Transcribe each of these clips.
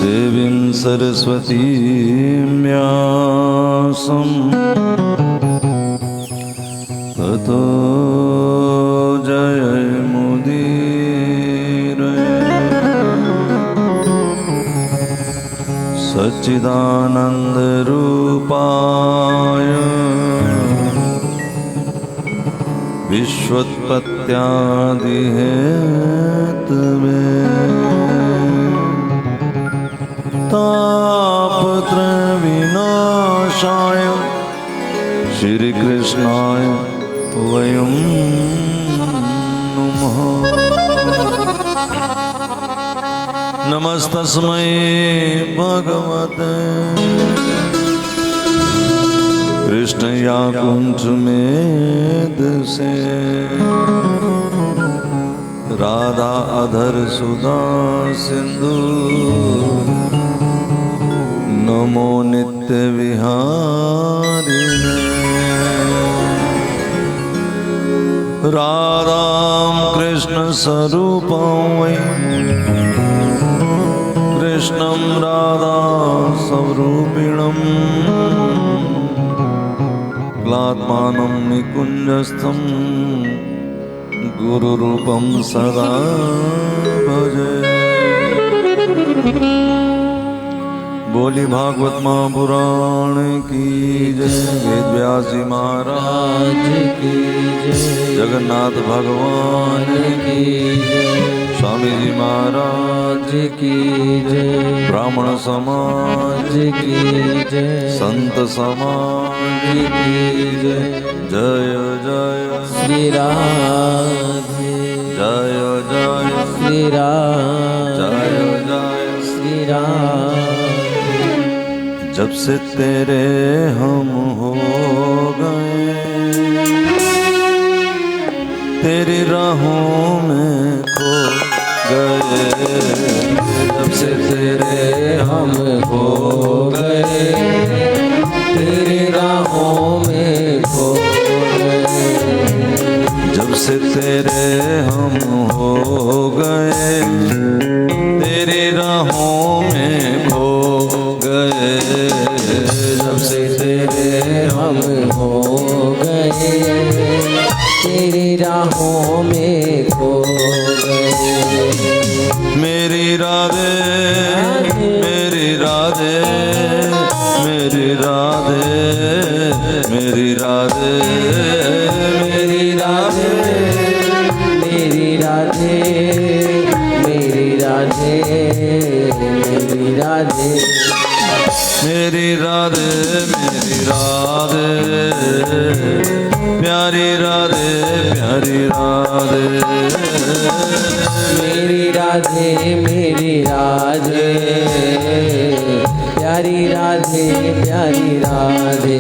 देवीं सरस्वतीं व्यासं ततो सच्चिदानन्दरूपाय विश्वोत्पत्त्यादिहेतवे तापत्रयविनाशाय श्रीकृष्णाय वयं नमः। नमस्तस्मै भगवते कृष्णया कुञ्जमेधसे राधा अधर सुधा सिंधु नमो नित्य विहारिणे राधां कृष्ण स्वरूपं वै कृष्णं राधा स्वरूपिणं क्लात्मानं निकुञ्जस्थं गुरुरूपं सदा भजे। बोली भागवत महापुराण की जय, वेद व्यास जी महाराज की जय, जगन्नाथ भगवान की जय, स्वामी जी महाराज की जय, ब्राह्मण समाज की जय, संत समाज की जय। जय जय श्री राधे, जय जय श्री राधे, जय जय श्री राधे। जब से तेरे हम हो गए तेरी राहों में खो गए, जब से तेरे हम हो गए तेरी राहों में खो गए, जब से तेरे हम हो गए तेरी राहों में खो गए, जब से तेरे हम हो गए तेरी राहों में खो गए। मेरी राधे मेरी राधे मेरी राधे मेरी राधे मेरी राधे मेरी राधे मेरी राधे मेरी राधे मेरी राधे मेरी राधे प्यारी राधे प्यारी राधे मेरी राधे मेरी राधे प्यारी राधे प्यारी राधे।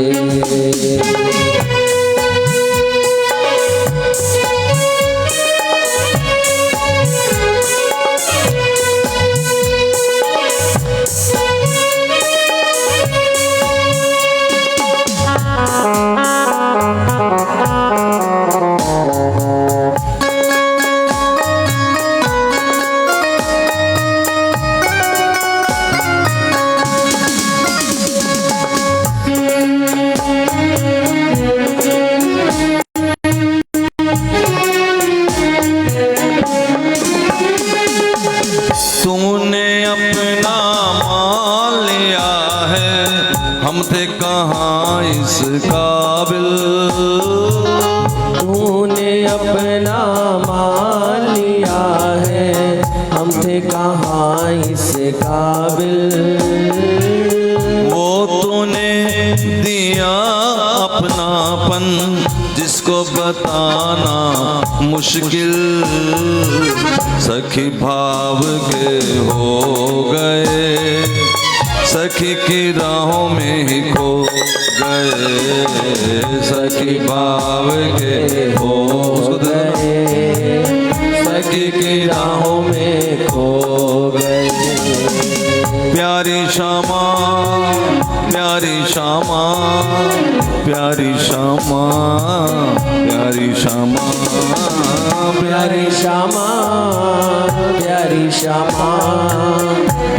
तूने अपना मान लिया है, हम थे कहाँ इस काबिल। तूने अपना मान लिया है, हम थे कहाँ इस काबिल। वो तूने दिया अपनापन जिसको बताना मुश्किल, सखी भाव के हो गए, सखी की राहों में ही खो गए, सखी भाव के हो गए, सखी की राहों में खो गए। प्यारी श्यामा प्यारी श्यामा प्यारी श्यामा प्यारी श्यामा प्यारी श्यामा प्यारी श्यामा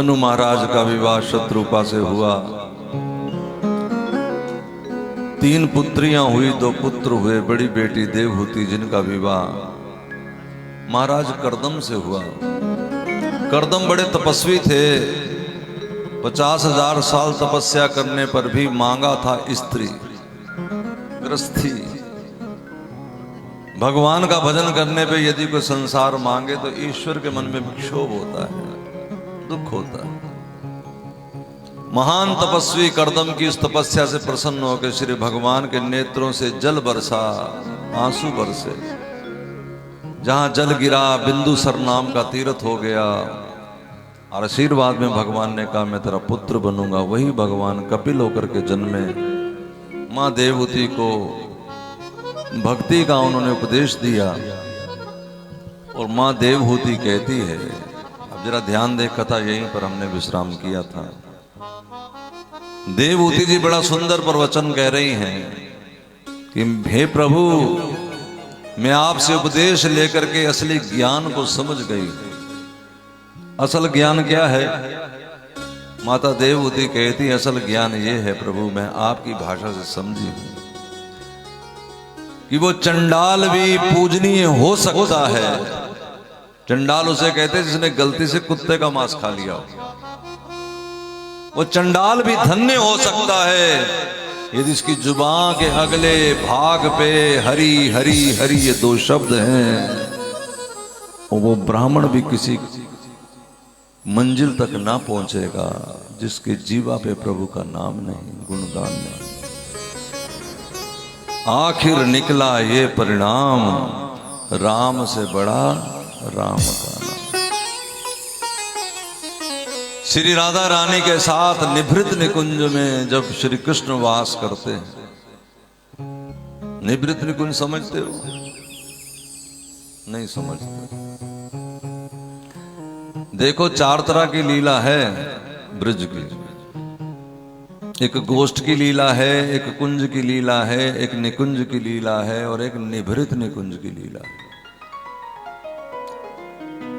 मनु महाराज का विवाह शत्रुपा से हुआ। 3 पुत्रियां हुई, 2 पुत्र हुए। बड़ी बेटी देवहूति जिनका विवाह महाराज कर्दम से हुआ। कर्दम बड़े तपस्वी थे। 50,000 साल तपस्या करने पर भी मांगा था स्त्री, गृहस्थी। भगवान का भजन करने पे यदि कोई संसार मांगे तो ईश्वर के मन में विक्षोभ होता है, दुख होता है। महान तपस्वी कर्दम की इस तपस्या से प्रसन्न होकर श्री भगवान के नेत्रों से जल बरसा, आंसू बरसे। जहां जल गिरा बिंदुसर नाम का तीर्थ हो गया। और आशीर्वाद में भगवान ने कहा मैं तेरा पुत्र बनूंगा। वही भगवान कपिल होकर के जन्मे। मां देवहूति को भक्ति का उन्होंने उपदेश दिया। और मां देवहूति कहती है, अब जरा ध्यान दे, कथा यहीं पर हमने विश्राम किया था। देवहूति जी बड़ा सुंदर प्रवचन कह रही हैं कि हे प्रभु, मैं आपसे उपदेश लेकर के असली ज्ञान को समझ गई। असल ज्ञान क्या है? माता देवहूति कहती है असल ज्ञान ये है प्रभु, मैं आपकी भाषा से समझी हूं कि वो चंडाल भी पूजनीय हो सकता है। चंडाल उसे कहते हैं जिसने गलती से कुत्ते का मांस खा लिया। वो चंडाल भी धन्य हो सकता है यदि इसकी जुबान के अगले भाग पे हरि हरि हरि ये 2 शब्द हैं। और वो ब्राह्मण भी किसी मंजिल तक ना पहुंचेगा जिसके जीवा पे प्रभु का नाम नहीं, गुणगान नहीं। आखिर निकला ये परिणाम, राम से बड़ा राम का नाम। श्री राधा रानी के साथ निभृत निकुंज में जब श्री कृष्ण वास करते हैं। निभृत निकुंज समझते हो? नहीं समझते। देखो 4 तरह की लीला है ब्रज की। एक गोष्ठ की लीला है, एक कुंज की लीला है, एक निकुंज की लीला है और एक निभृत निकुंज की लीला है।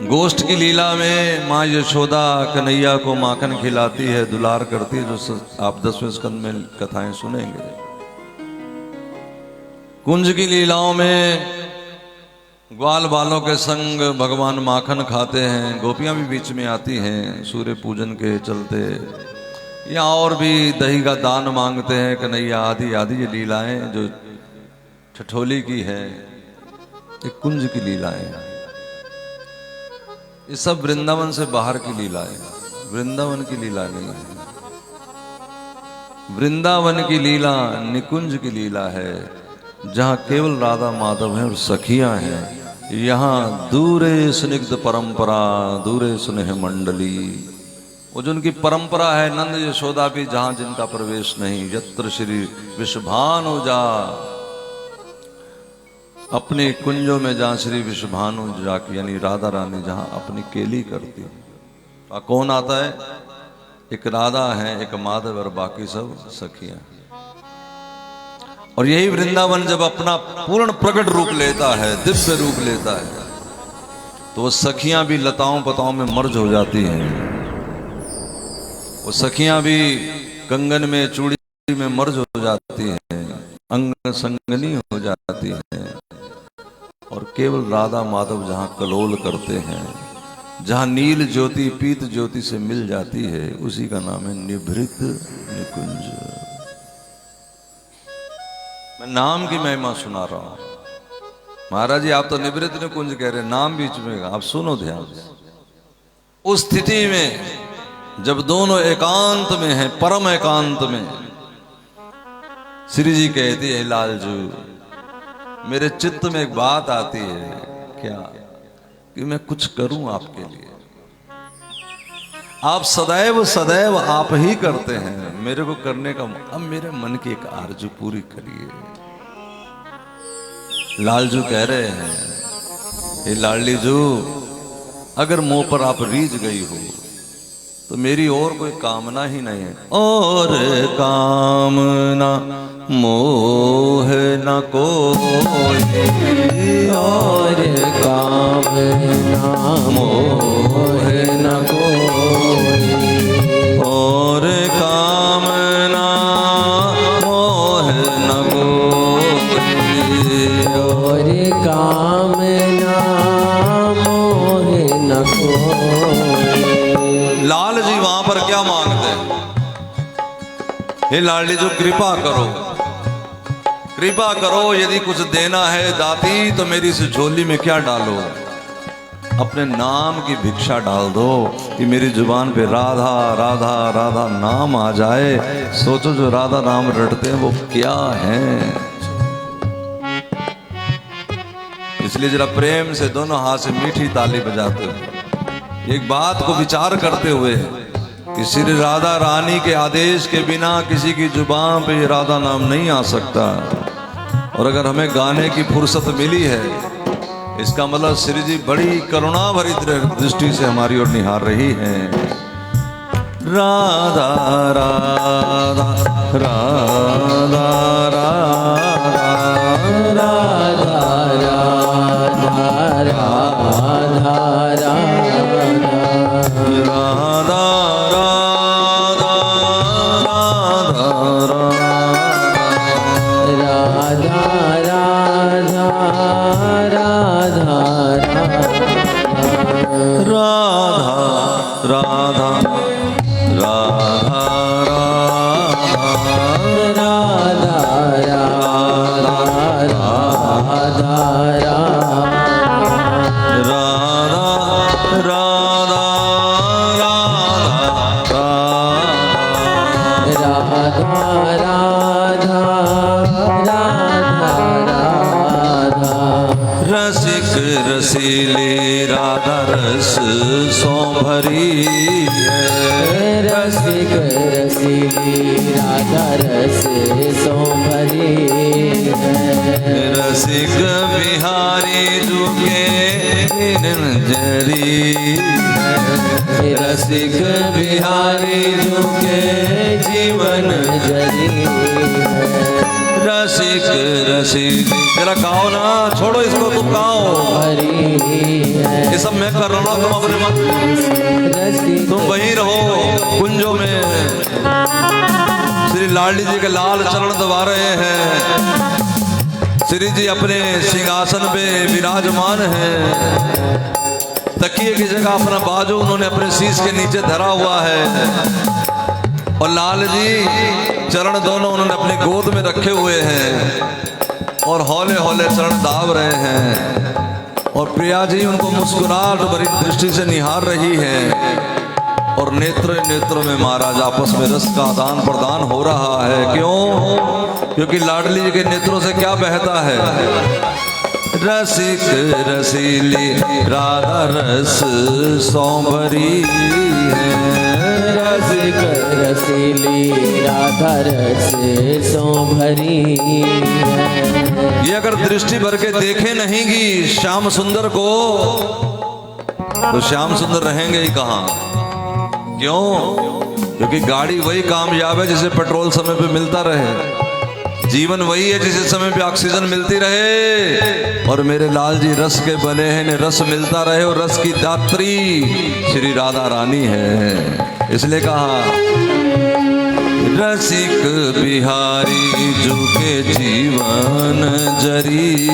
गोष्ठ की लीला में माँ यशोदा कन्हैया को माखन खिलाती है, दुलार करती है, जो आप 10वें स्कंद में कथाएं सुनेंगे। कुंज की लीलाओं में ग्वाल बालों के संग भगवान माखन खाते हैं। गोपियां भी बीच में आती हैं सूर्य पूजन के चलते, या और भी दही का दान मांगते हैं कन्हैया। आदि आदि ये लीलाएं जो ठठोली की है, एक कुंज की लीलाएं। ये सब वृंदावन से बाहर की लीला है, वृंदावन की लीला नहीं है। वृंदावन की लीला निकुंज की लीला है, जहां केवल राधा माधव हैं और सखियां हैं। यहाँ दूरे स्निग्ध परंपरा, दूरे स्नेह मंडली, वो जो उनकी परंपरा है। नंद यशोदा भी जहां जिनका प्रवेश नहीं। यत्र श्री विश्वभानु जा, अपने कुंजों में जहां श्री विश्वभानु जाके यानी राधा रानी जहां अपनी केली करती है। कौन आता है? एक राधा है, एक माधव और बाकी सब सखियां। और यही वृंदावन जब अपना पूर्ण प्रकट रूप लेता है, दिव्य रूप लेता है, तो वो सखियां भी लताओं पताओं में मर्ज हो जाती हैं। वो सखियां भी कंगन में चूड़ी में मर्ज हो जाती हैं, अंग संगनी हो जाती हैं। और केवल राधा माधव जहां कलोल करते हैं, जहां नील ज्योति पीत ज्योति से मिल जाती है, उसी का नाम है निभृत निकुंज। मैं नाम की महिमा सुना रहा हूं। महाराज जी आप तो निभृत निकुंज कह रहे, नाम बीच में, आप सुनो ध्यान से। उस स्थिति में जब दोनों एकांत में हैं, परम एकांत में, श्री जी कहती है लालजू मेरे चित्त में एक बात आती है, क्या कि मैं कुछ करूं आपके लिए। आप सदैव सदैव आप ही करते हैं, मेरे को करने का, अब मेरे मन की एक आरजू पूरी करिए। लालजू कह रहे हैं हे लाडली जू, अगर मुंह पर आप रीझ गई हो तो मेरी और कोई कामना ही नहीं है। और कामना मोह न कोई, और कामना मोह न कोई, और कामना मोहे न कोई। लाल जी वहां पर क्या मांगते हैं? हे लाडली जो कृपा करो, कृपा करो, यदि कुछ देना है दाती तो मेरी इस झोली में क्या डालो? अपने नाम की भिक्षा डाल दो कि मेरी जुबान पे राधा राधा राधा नाम आ जाए। सोचो जो राधा नाम रटते हैं वो क्या है। इसलिए जरा प्रेम से दोनों हाथ से मीठी ताली बजाते हुए एक बात को विचार करते हुए कि श्री राधा रानी के आदेश के बिना किसी की जुबान पे राधा नाम नहीं आ सकता। और अगर हमें गाने की फुर्सत मिली है, इसका मतलब श्री जी बड़ी करुणा भरी दृष्टि से हमारी ओर निहार रही है। राधा राधा राधा राधा राधा राधा राधा राधा रसीली राधा रस सो भरी है। रसिक रसीली राधा रस सो भरी है। रसिक बिहारी जुगे जरी है। रसिक बिहारी जुगे जीवन जरी है। रसिक रसीली, जरा गाओ ना, छोड़ो इसको, तुम गाओ। ये सब मैं कर रहा हूँ, तुम अपने मत, तुम वहीं रहो कुंजों में। श्री लाडली जी के लाल चरण दबा रहे हैं। श्री जी अपने सिंहासन पे विराजमान हैं। तकिए की जगह अपना बाजू उन्होंने अपने शीश के नीचे धरा हुआ है और लाल जी चरण दोनों उन्होंने अपनी गोद में रखे हुए हैं और हौले हौले चरण दाब रहे हैं। और प्रिया जी उनको मुस्कुराहट भरी दृष्टि से निहार रही है और नेत्रों में महाराज आपस में रस का आदान प्रदान हो रहा है। क्यों? क्योंकि लाडली जी के नेत्रों से क्या बहता है? रसिक रसीली राधा रस सौंभरी है। रसिक रसीली राधा रस सो भरी है। ये अगर दृष्टि भर के देखे नहींगी श्याम सुंदर को तो श्याम सुंदर रहेंगे ही कहाँ? क्यों? क्योंकि गाड़ी वही कामयाब है जिसे पेट्रोल समय पे मिलता रहे। जीवन वही है जिसे समय पे ऑक्सीजन मिलती रहे। और मेरे लाल जी रस के बने हैं, इन्हें रस मिलता रहे और रस की दात्री श्री राधा रानी है। इसलिए कहा रसिक बिहारी जुगे जीवन जरी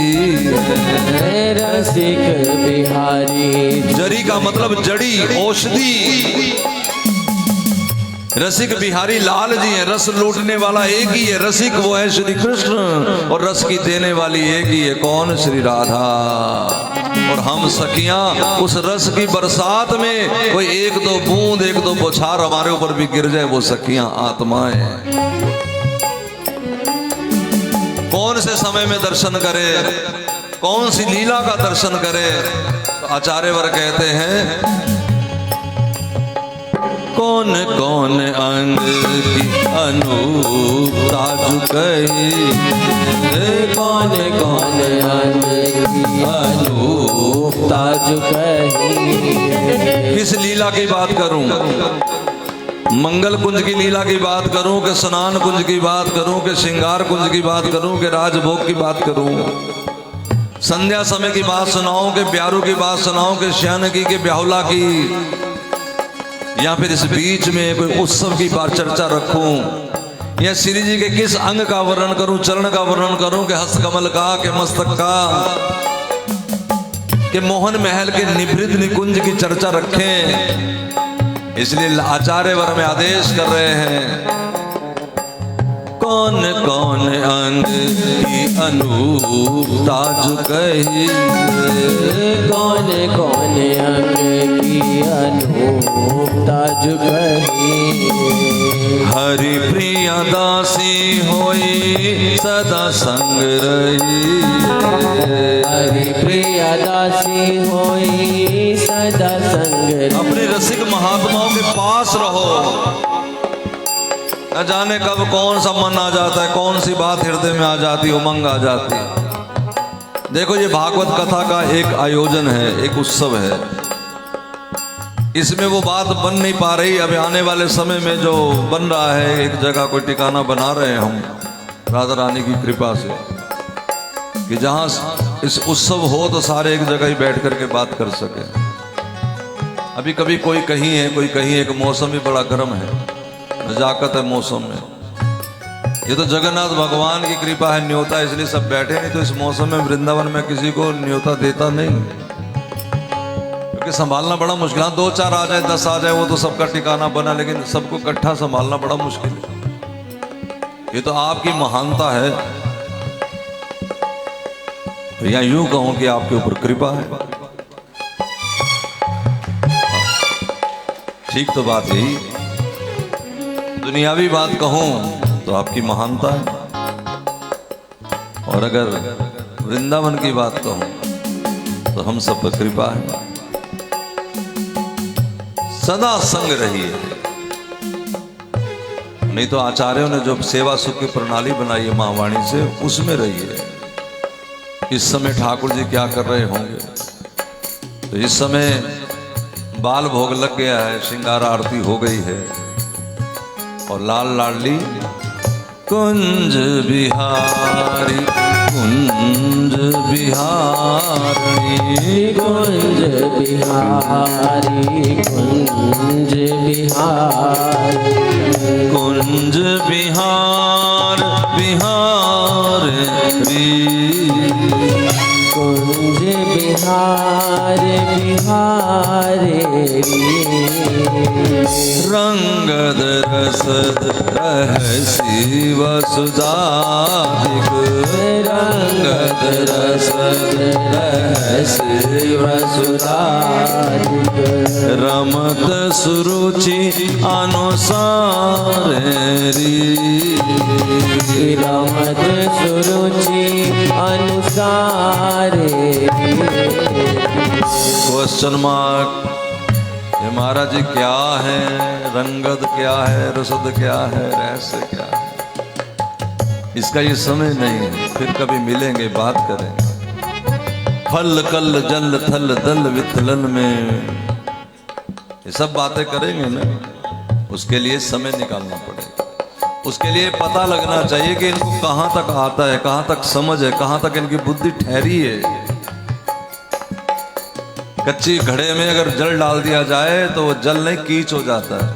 है। रसिक बिहारी, जरी का मतलब जड़ी, औषधि। रसिक बिहारी लाल जी हैं। रस लूटने वाला एक ही है, रसिक वो है श्री कृष्ण, और रस की देने वाली एक ही है, कौन? श्री राधा। और हम सखियां उस रस की बरसात में कोई एक दो बूंद, एक दो बौछार हमारे ऊपर भी गिर जाए, वो सखियां आत्माएं। कौन से समय में दर्शन करे, कौन सी लीला का दर्शन करे? तो आचार्यवर कहते हैं कौन कौन अंग की अनूपता झुकई, कौन कौन अंग की अनूपता झुकई। किस लीला की बात करूं? मंगल कुंज की लीला की बात करूं कि स्नान कुंज की बात करूं कि श्रृंगार कुंज की बात करूं कि राजभोग की बात करूं? संध्या समय की बात सुनाऊं कि ब्यारू की बात सुनाऊं कि श्यानकी के ब्याहुला की, या फिर इस बीच में कोई उत्सव की बात चर्चा रखूं, या श्री जी के किस अंग का वर्णन करूं, चरण का वर्णन करूं, कि हस्त कमल का, कि मस्तक का, कि मोहन महल के निभृत निकुंज की चर्चा रखें। इसलिए आचार्य वर में आदेश कर रहे हैं, कौन कौन अंग की अनूपता जो कही, कौन कौन अंग की अनूपता जो कही। हरि प्रिया दासी होई सदा संग रही, हरि प्रिया दासी होई सदा संग रही। अपने रसिक महात्माओं के पास रहो। न जाने कब कौन सा मन आ जाता है, कौन सी बात हृदय में आ जाती, उमंग आ जाती। देखो ये भागवत कथा का एक आयोजन है, एक उत्सव है। इसमें वो बात बन नहीं पा रही। अब आने वाले समय में जो बन रहा है, एक जगह कोई ठिकाना बना रहे हैं हम राधा रानी की कृपा से, कि जहां इस उत्सव हो तो सारे एक जगह ही बैठ करके बात कर सके। अभी कभी कोई कहीं है, कोई कहीं, एक मौसम भी बड़ा गर्म है, नजाकत है मौसम में। ये तो जगन्नाथ भगवान की कृपा है, न्योता, इसलिए सब बैठे। नहीं तो इस मौसम में वृंदावन में किसी को न्योता देता नहीं, क्योंकि संभालना बड़ा मुश्किल। 2-4 आ जाए, 10 आ जाए, वो तो सबका ठिकाना बना, लेकिन सबको इकट्ठा संभालना बड़ा मुश्किल है। ये तो आपकी महानता है, या यूं कहूं कि आपके ऊपर कृपा है। ठीक तो बात यही। दुनियावी बात कहूं तो आपकी महानता है, और अगर वृंदावन की बात कहूं तो हम सब पर कृपा है। सदा संग रहिए। नहीं तो आचार्यों ने जो सेवा सुख की प्रणाली बनाई है महावाणी से, उसमें रहिए। इस समय ठाकुर जी क्या कर रहे होंगे? तो इस समय बाल भोग लग गया है, श्रृंगार आरती हो गई है, और लाल लाडली कुंज बिहारी, कुंज बिहारी, कुंज बिहारी, कुंज बिहारी, कुंज बिहार बिहार कुंज बिहार बिहारे रंगद रसद रहसी वसुधाधिक, रंगद रसद रहसी वसुधाधिक, रमत सुरुचि अनुसार रमत सुरुचि अनुसार। Question mark. ये महाराज जी क्या है, रंगद क्या है, रसद क्या है, रहस्य क्या है, इसका ये समय नहीं है। फिर कभी मिलेंगे, बात करेंगे। फल कल जल थल दल विथलन में ये सब बातें करेंगे ना, उसके लिए समय निकालना पड़ेगा। उसके लिए पता लगना चाहिए कि इनको कहाँ तक आता है, कहाँ तक समझ है, कहाँ तक इनकी बुद्धि ठहरी है। कच्ची घड़े में अगर जल डाल दिया जाए तो वो जल नहीं कीच हो जाता है,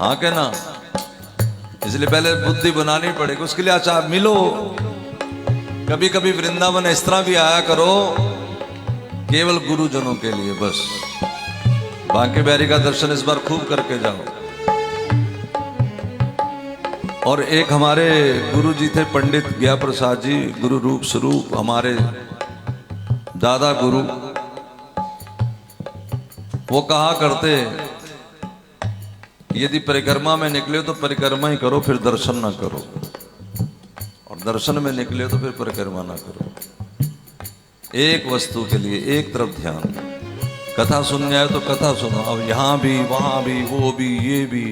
हाँ के ना। इसलिए पहले बुद्धि बनानी पड़ेगी। उसके लिए आचार्य मिलो। कभी कभी वृंदावन इस तरह भी आया करो, केवल गुरुजनों के लिए बस। बांके बिहारी का दर्शन इस बार खूब करके जाओ। और एक हमारे गुरु जी थे, पंडित ज्ञा प्रसाद जी, गुरु रूप स्वरूप, हमारे दादा गुरु। वो कहा करते, यदि परिक्रमा में निकले तो परिक्रमा ही करो, फिर दर्शन ना करो, और दर्शन में निकले तो फिर परिक्रमा ना करो। एक वस्तु के लिए एक तरफ ध्यान। कथा सुनने आए तो कथा सुनो। अब यहाँ भी, वहां भी, वो भी, ये भी,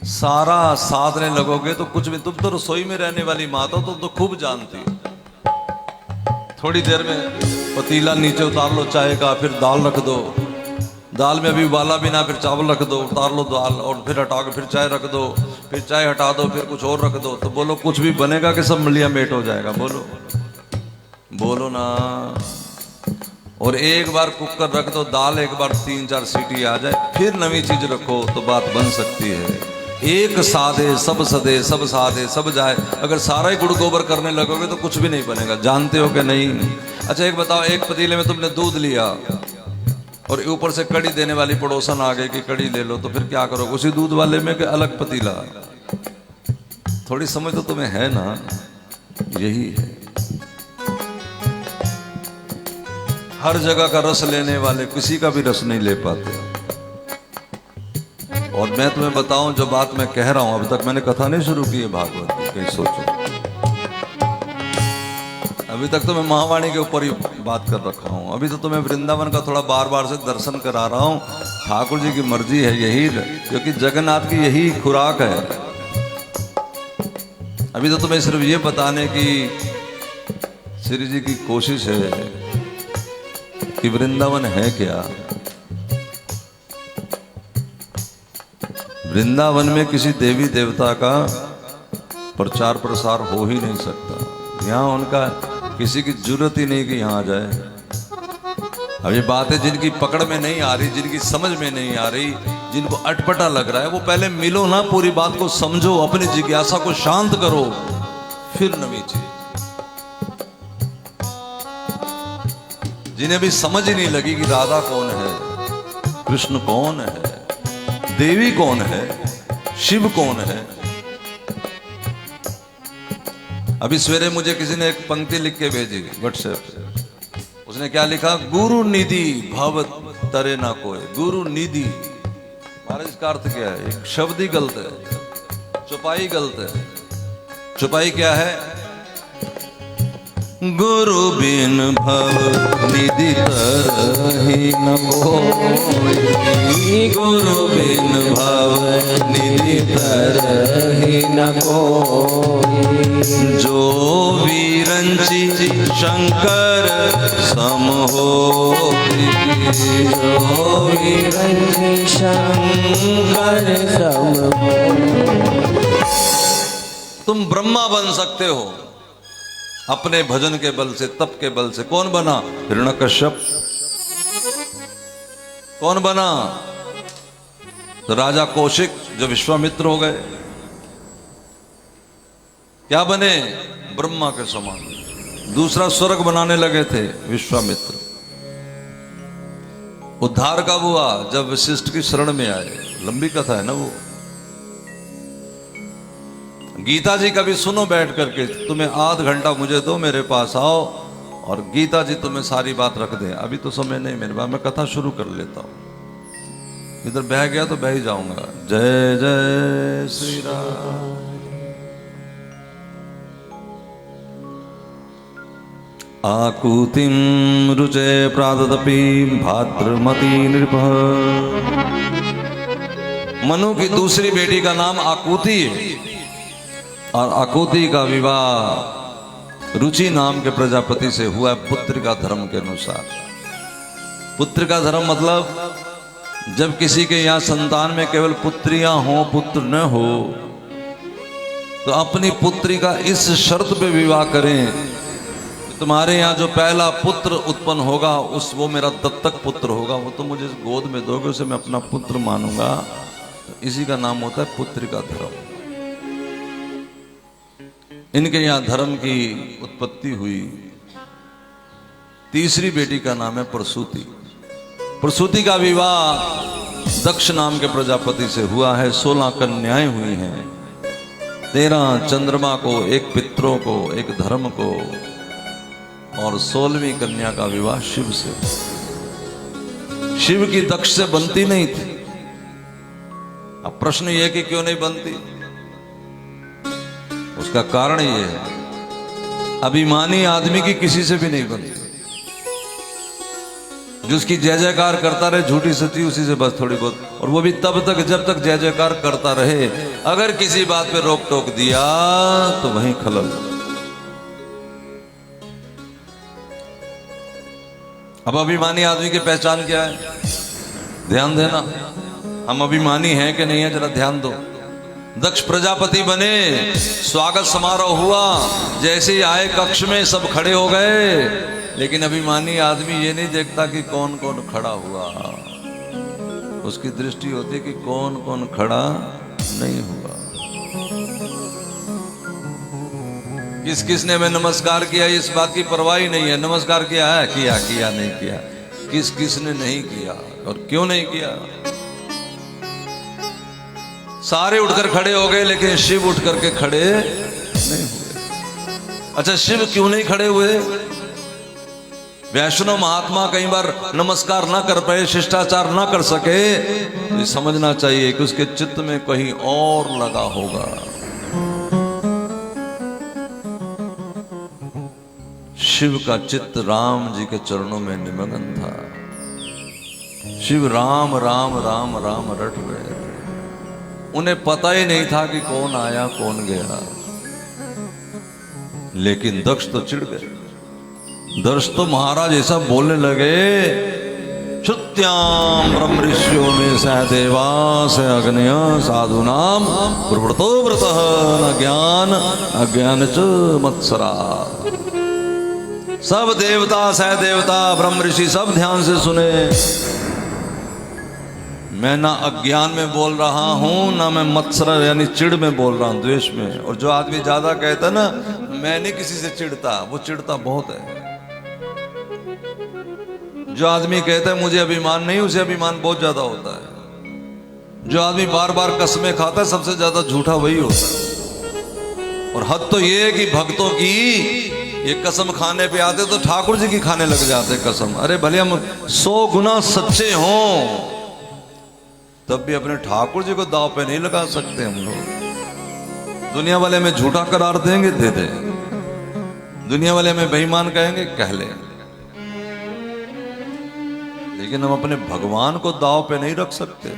सारा साधने लगोगे तो कुछ भी। तुम तो रसोई में रहने वाली माता हो, तुम तो खूब जानती हो। थोड़ी देर में पतीला नीचे उतार लो चाय का, फिर दाल रख दो, दाल में अभी उबाला भी ना, फिर चावल रख दो, उतार लो दाल, और फिर हटा के फिर चाय रख दो, फिर चाय हटा दो, फिर कुछ और रख दो। तो बोलो कुछ भी बनेगा कि सब मलिया मेट हो जाएगा? बोलो बोलो ना। और एक बार कुकर रख दो, दाल एक बार 3-4 सीटी आ जाए, फिर नवी चीज रखो तो बात बन सकती है। एक साधे सब सदे, सब साधे सब जाए। अगर सारा ही गुड़ गोबर करने लगोगे तो कुछ भी नहीं बनेगा। जानते हो कि नहीं? अच्छा एक बताओ, एक पतीले में तुमने दूध लिया और ऊपर से कड़ी देने वाली पड़ोसन आ गई कि कड़ी ले लो, तो फिर क्या करोगे? उसी दूध वाले में कि अलग पतीला? थोड़ी समझ तो तुम्हें है ना? यही है, हर जगह का रस लेने वाले किसी का भी रस नहीं ले पाते। और मैं तुम्हें बताऊं, जो बात मैं कह रहा हूं, अभी तक मैंने कथा नहीं शुरू की है भागवत की, कहीं सोचो। अभी तक तो मैं महावाणी के ऊपर ही बात कर रखा हूं। अभी तो तुम्हें वृंदावन का थोड़ा बार बार से दर्शन करा रहा हूं। ठाकुर जी की मर्जी है यही, क्योंकि जगन्नाथ की यही खुराक है। अभी तो तुम्हें सिर्फ ये बताने की श्री जी की कोशिश है कि वृंदावन है क्या। वृंदावन में किसी देवी देवता का प्रचार प्रसार हो ही नहीं सकता। यहाँ उनका किसी की जरूरत ही नहीं कि यहाँ आ जाए। अब ये बातें जिनकी पकड़ में नहीं आ रही, जिनकी समझ में नहीं आ रही, जिनको अटपटा लग रहा है, वो पहले मिलो ना, पूरी बात को समझो, अपनी जिज्ञासा को शांत करो, फिर नवी चीज। जिन्हें भी समझ ही नहीं लगी कि राधा कौन है, कृष्ण कौन है, देवी कौन है, शिव कौन है। अभी सवेरे मुझे किसी ने एक पंक्ति लिख के भेजी व्हाट्सएप से। उसने क्या लिखा? गुरु निधि भव तरे ना कोई। गुरु निधि, महाराज इसका अर्थ क्या है? एक शब्द ही गलत है, चौपाई गलत है। चौपाई क्या है? गुरु बिन भव निधि तरहि न कोई। गुरु बिन भव निधि तरहि न कोई। जो विरंचि शंकर सम होई। जो विरंचि शंकर सम होई। तुम ब्रह्मा बन सकते हो अपने भजन के बल से, तप के बल से। कौन बना? हिरण्यकश्यप। कौन बना? तो राजा कौशिक, जो विश्वामित्र हो गए। क्या बने? ब्रह्मा के समान। दूसरा स्वर्ग बनाने लगे थे विश्वामित्र। उद्धार कब हुआ? जब वशिष्ठ की शरण में आए। लंबी कथा है ना वो। गीता जी का भी सुनो बैठ करके। तुम्हें आध घंटा मुझे दो, मेरे पास आओ और गीता जी तुम्हें सारी बात रख दे। अभी तो समय नहीं मेरे पास, मैं कथा शुरू कर लेता हूं। इधर बह गया तो बह ही जाऊंगा। जय जय श्री राम। आकुतिम रुचे प्राददपि भाद्रमती नृपः। मनु की दूसरी बेटी का नाम आकुति है और आकुति का विवाह रुचि नाम के प्रजापति से हुआ पुत्र का धर्म के अनुसार। पुत्र का धर्म मतलब जब किसी के यहाँ संतान में केवल पुत्रियां हो, पुत्र न हो, तो अपनी पुत्री का इस शर्त पे विवाह करें, तुम्हारे यहाँ जो पहला पुत्र उत्पन्न होगा उस वो मेरा दत्तक पुत्र होगा, वो तो मुझे गोद में दोगे, उसे मैं अपना पुत्र मानूंगा। तो इसी का नाम होता है पुत्री का धर्म। इनके यहाँ धर्म की उत्पत्ति हुई। तीसरी बेटी का नाम है प्रसूति। प्रसूति का विवाह दक्ष नाम के प्रजापति से हुआ है। 16 कन्याएं हुई हैं। 13 चंद्रमा को, एक पितरों को, एक धर्म को, और 16वीं कन्या का विवाह शिव से। शिव की दक्ष से बनती नहीं थी। अब प्रश्न यह कि क्यों नहीं बनती? उसका कारण ये है, अभिमानी आदमी की किसी से भी नहीं बनती। जिसकी जय जयकार करता रहे, झूठी सच्ची, उसी से बस थोड़ी बहुत, और वो भी तब तक जब तक जय जयकार करता रहे। अगर किसी बात पे रोक टोक दिया तो वहीं खलल। अब अभिमानी आदमी की पहचान क्या है? ध्यान देना, हम अभिमानी हैं कि नहीं है, जरा ध्यान दो। दक्ष प्रजापति बने, स्वागत समारोह हुआ, जैसे ही आए कक्ष में सब खड़े हो गए, लेकिन अभिमानी आदमी ये नहीं देखता कि कौन कौन खड़ा हुआ। उसकी दृष्टि होती कि कौन कौन खड़ा नहीं हुआ। किस किसने में नमस्कार किया इस बात की परवाह ही नहीं है। नमस्कार किया है, किया नहीं किया, किस किसने नहीं किया और क्यों नहीं किया। सारे उठकर खड़े हो गए लेकिन शिव उठ करके खड़े नहीं हुए। अच्छा, शिव क्यों नहीं खड़े हुए? वैष्णव महात्मा कई बार नमस्कार ना कर पाए, शिष्टाचार ना कर सके, तो ये समझना चाहिए कि उसके चित्त में कहीं और लगा होगा। शिव का चित्त राम जी के चरणों में निमग्न था। शिव राम राम राम राम रट रहे थे। उन्हें पता ही नहीं था कि कौन आया कौन गया। लेकिन दक्ष तो चिढ़ गए। दक्ष तो महाराज ऐसा बोलने लगे, श्रुत्याम ब्रह्म ऋषियों में सहदेवा से अग्नय साधु नाम प्रवृतो व्रत न ज्ञान अज्ञान च मत्सरा। सब देवता सहदेवता ब्रह्म ऋषि सब ध्यान से सुने। मैं ना अज्ञान में बोल रहा हूं, ना मैं मत्सर यानी चिढ़ में बोल रहा हूं, द्वेष में। और जो आदमी ज्यादा कहता है ना, मैं नहीं किसी से चिढ़ता, वो चिढ़ता बहुत है। जो आदमी कहता है मुझे अभिमान नहीं, उसे अभिमान बहुत ज्यादा होता है। जो आदमी बार बार कसमें खाता है, सबसे ज्यादा झूठा वही होता है। और हद तो ये है कि भक्तों की ये कसम खाने पे आते तो ठाकुर जी की खाने लग जाते कसम। अरे भले हम 100 गुना सच्चे हों, तब भी अपने ठाकुर जी को दाव पे नहीं लगा सकते हम लोग। दुनिया वाले में झूठा करार देंगे, दे दे। दुनिया वाले में बेईमान कहेंगे, कह ले। लेकिन हम अपने भगवान को दाव पे नहीं रख सकते।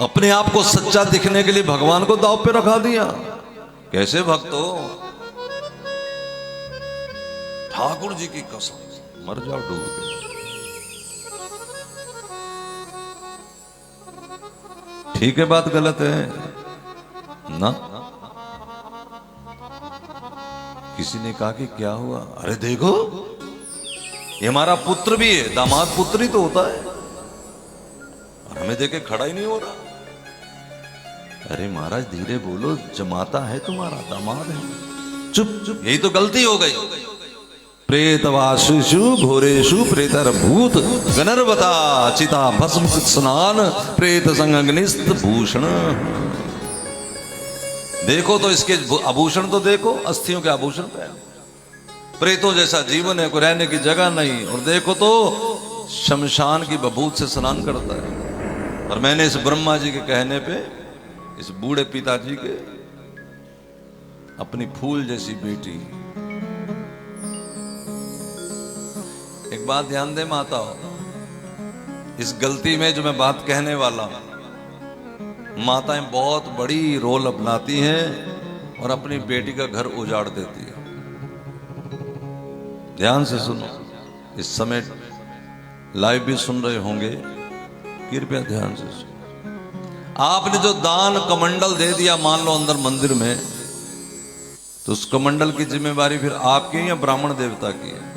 अपने आप को सच्चा दिखने के लिए भगवान को दाव पे रखा दिया। कैसे भक्तों? ठाकुर जी की कसम, मर जाओ डूब के। ठीक है, बात गलत है ना? किसी ने कहा कि क्या हुआ? अरे देखो, ये हमारा पुत्र भी है, दामाद पुत्र ही तो होता है, और हमें देखे खड़ा ही नहीं हो रहा। अरे महाराज धीरे बोलो, जमाता है तुम्हारा, दामाद है। चुप चुप, यही तो गलती हो गई। प्रेतवासुषु घोरेशु प्रेतर भूत गणर्वता चिता भस्म स्नान प्रेत संगनिस्त भूषण। देखो तो इसके आभूषण तो देखो, अस्थियों के आभूषण पहने। प्रेतों जैसा जीवन है, कोई रहने की जगह नहीं। और देखो तो शमशान की बबूत से स्नान करता है। और मैंने इस ब्रह्मा जी के कहने पे, इस बूढ़े पिताजी के, अपनी फूल जैसी बेटी। एक बात ध्यान दे माता हो, इस गलती में जो मैं बात कहने वाला हूं, माताएं बहुत बड़ी रोल अपनाती हैं और अपनी बेटी का घर उजाड़ देती है। ध्यान से सुनो, इस समय लाइव भी सुन रहे होंगे, कृपया ध्यान से सुनो। आपने जो दान कमंडल दे दिया, मान लो अंदर मंदिर में, तो उस कमंडल की जिम्मेवारी फिर आपकी या ब्राह्मण देवता की है?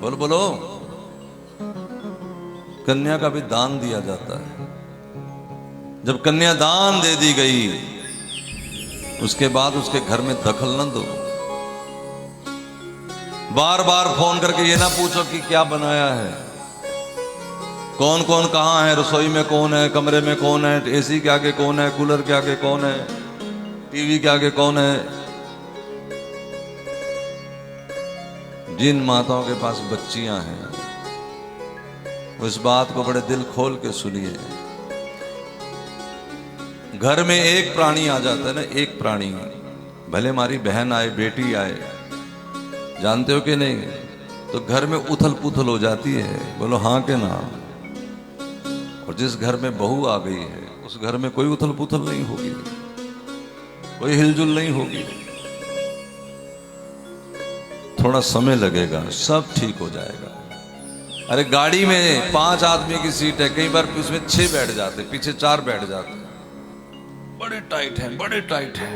बोलो बोलो। कन्या का भी दान दिया जाता है। जब कन्या दान दे दी गई, उसके बाद उसके घर में दखल न दो। बार बार फोन करके ये ना पूछो कि क्या बनाया है, कौन कौन कहाँ है, रसोई में कौन है, कमरे में कौन है, एसी के आगे कौन है, कूलर के आगे कौन है, टीवी के आगे कौन है। जिन माताओं के पास बच्चियां हैं, उस बात को बड़े दिल खोल के सुनिए। घर में एक प्राणी आ जाता है ना, एक प्राणी, भले हमारी बहन आए, बेटी आए, जानते हो कि नहीं, तो घर में उथल पुथल हो जाती है। बोलो हाँ के ना? और जिस घर में बहू आ गई है, उस घर में कोई उथल पुथल नहीं होगी, कोई हिलजुल नहीं होगी। थोड़ा समय लगेगा, सब ठीक हो जाएगा। अरे गाड़ी में 5 आदमी की सीट है, कई बार उसमें 6 बैठ जाते, पीछे 4 बैठ जाते, बड़े टाइट है, बड़े टाइट है।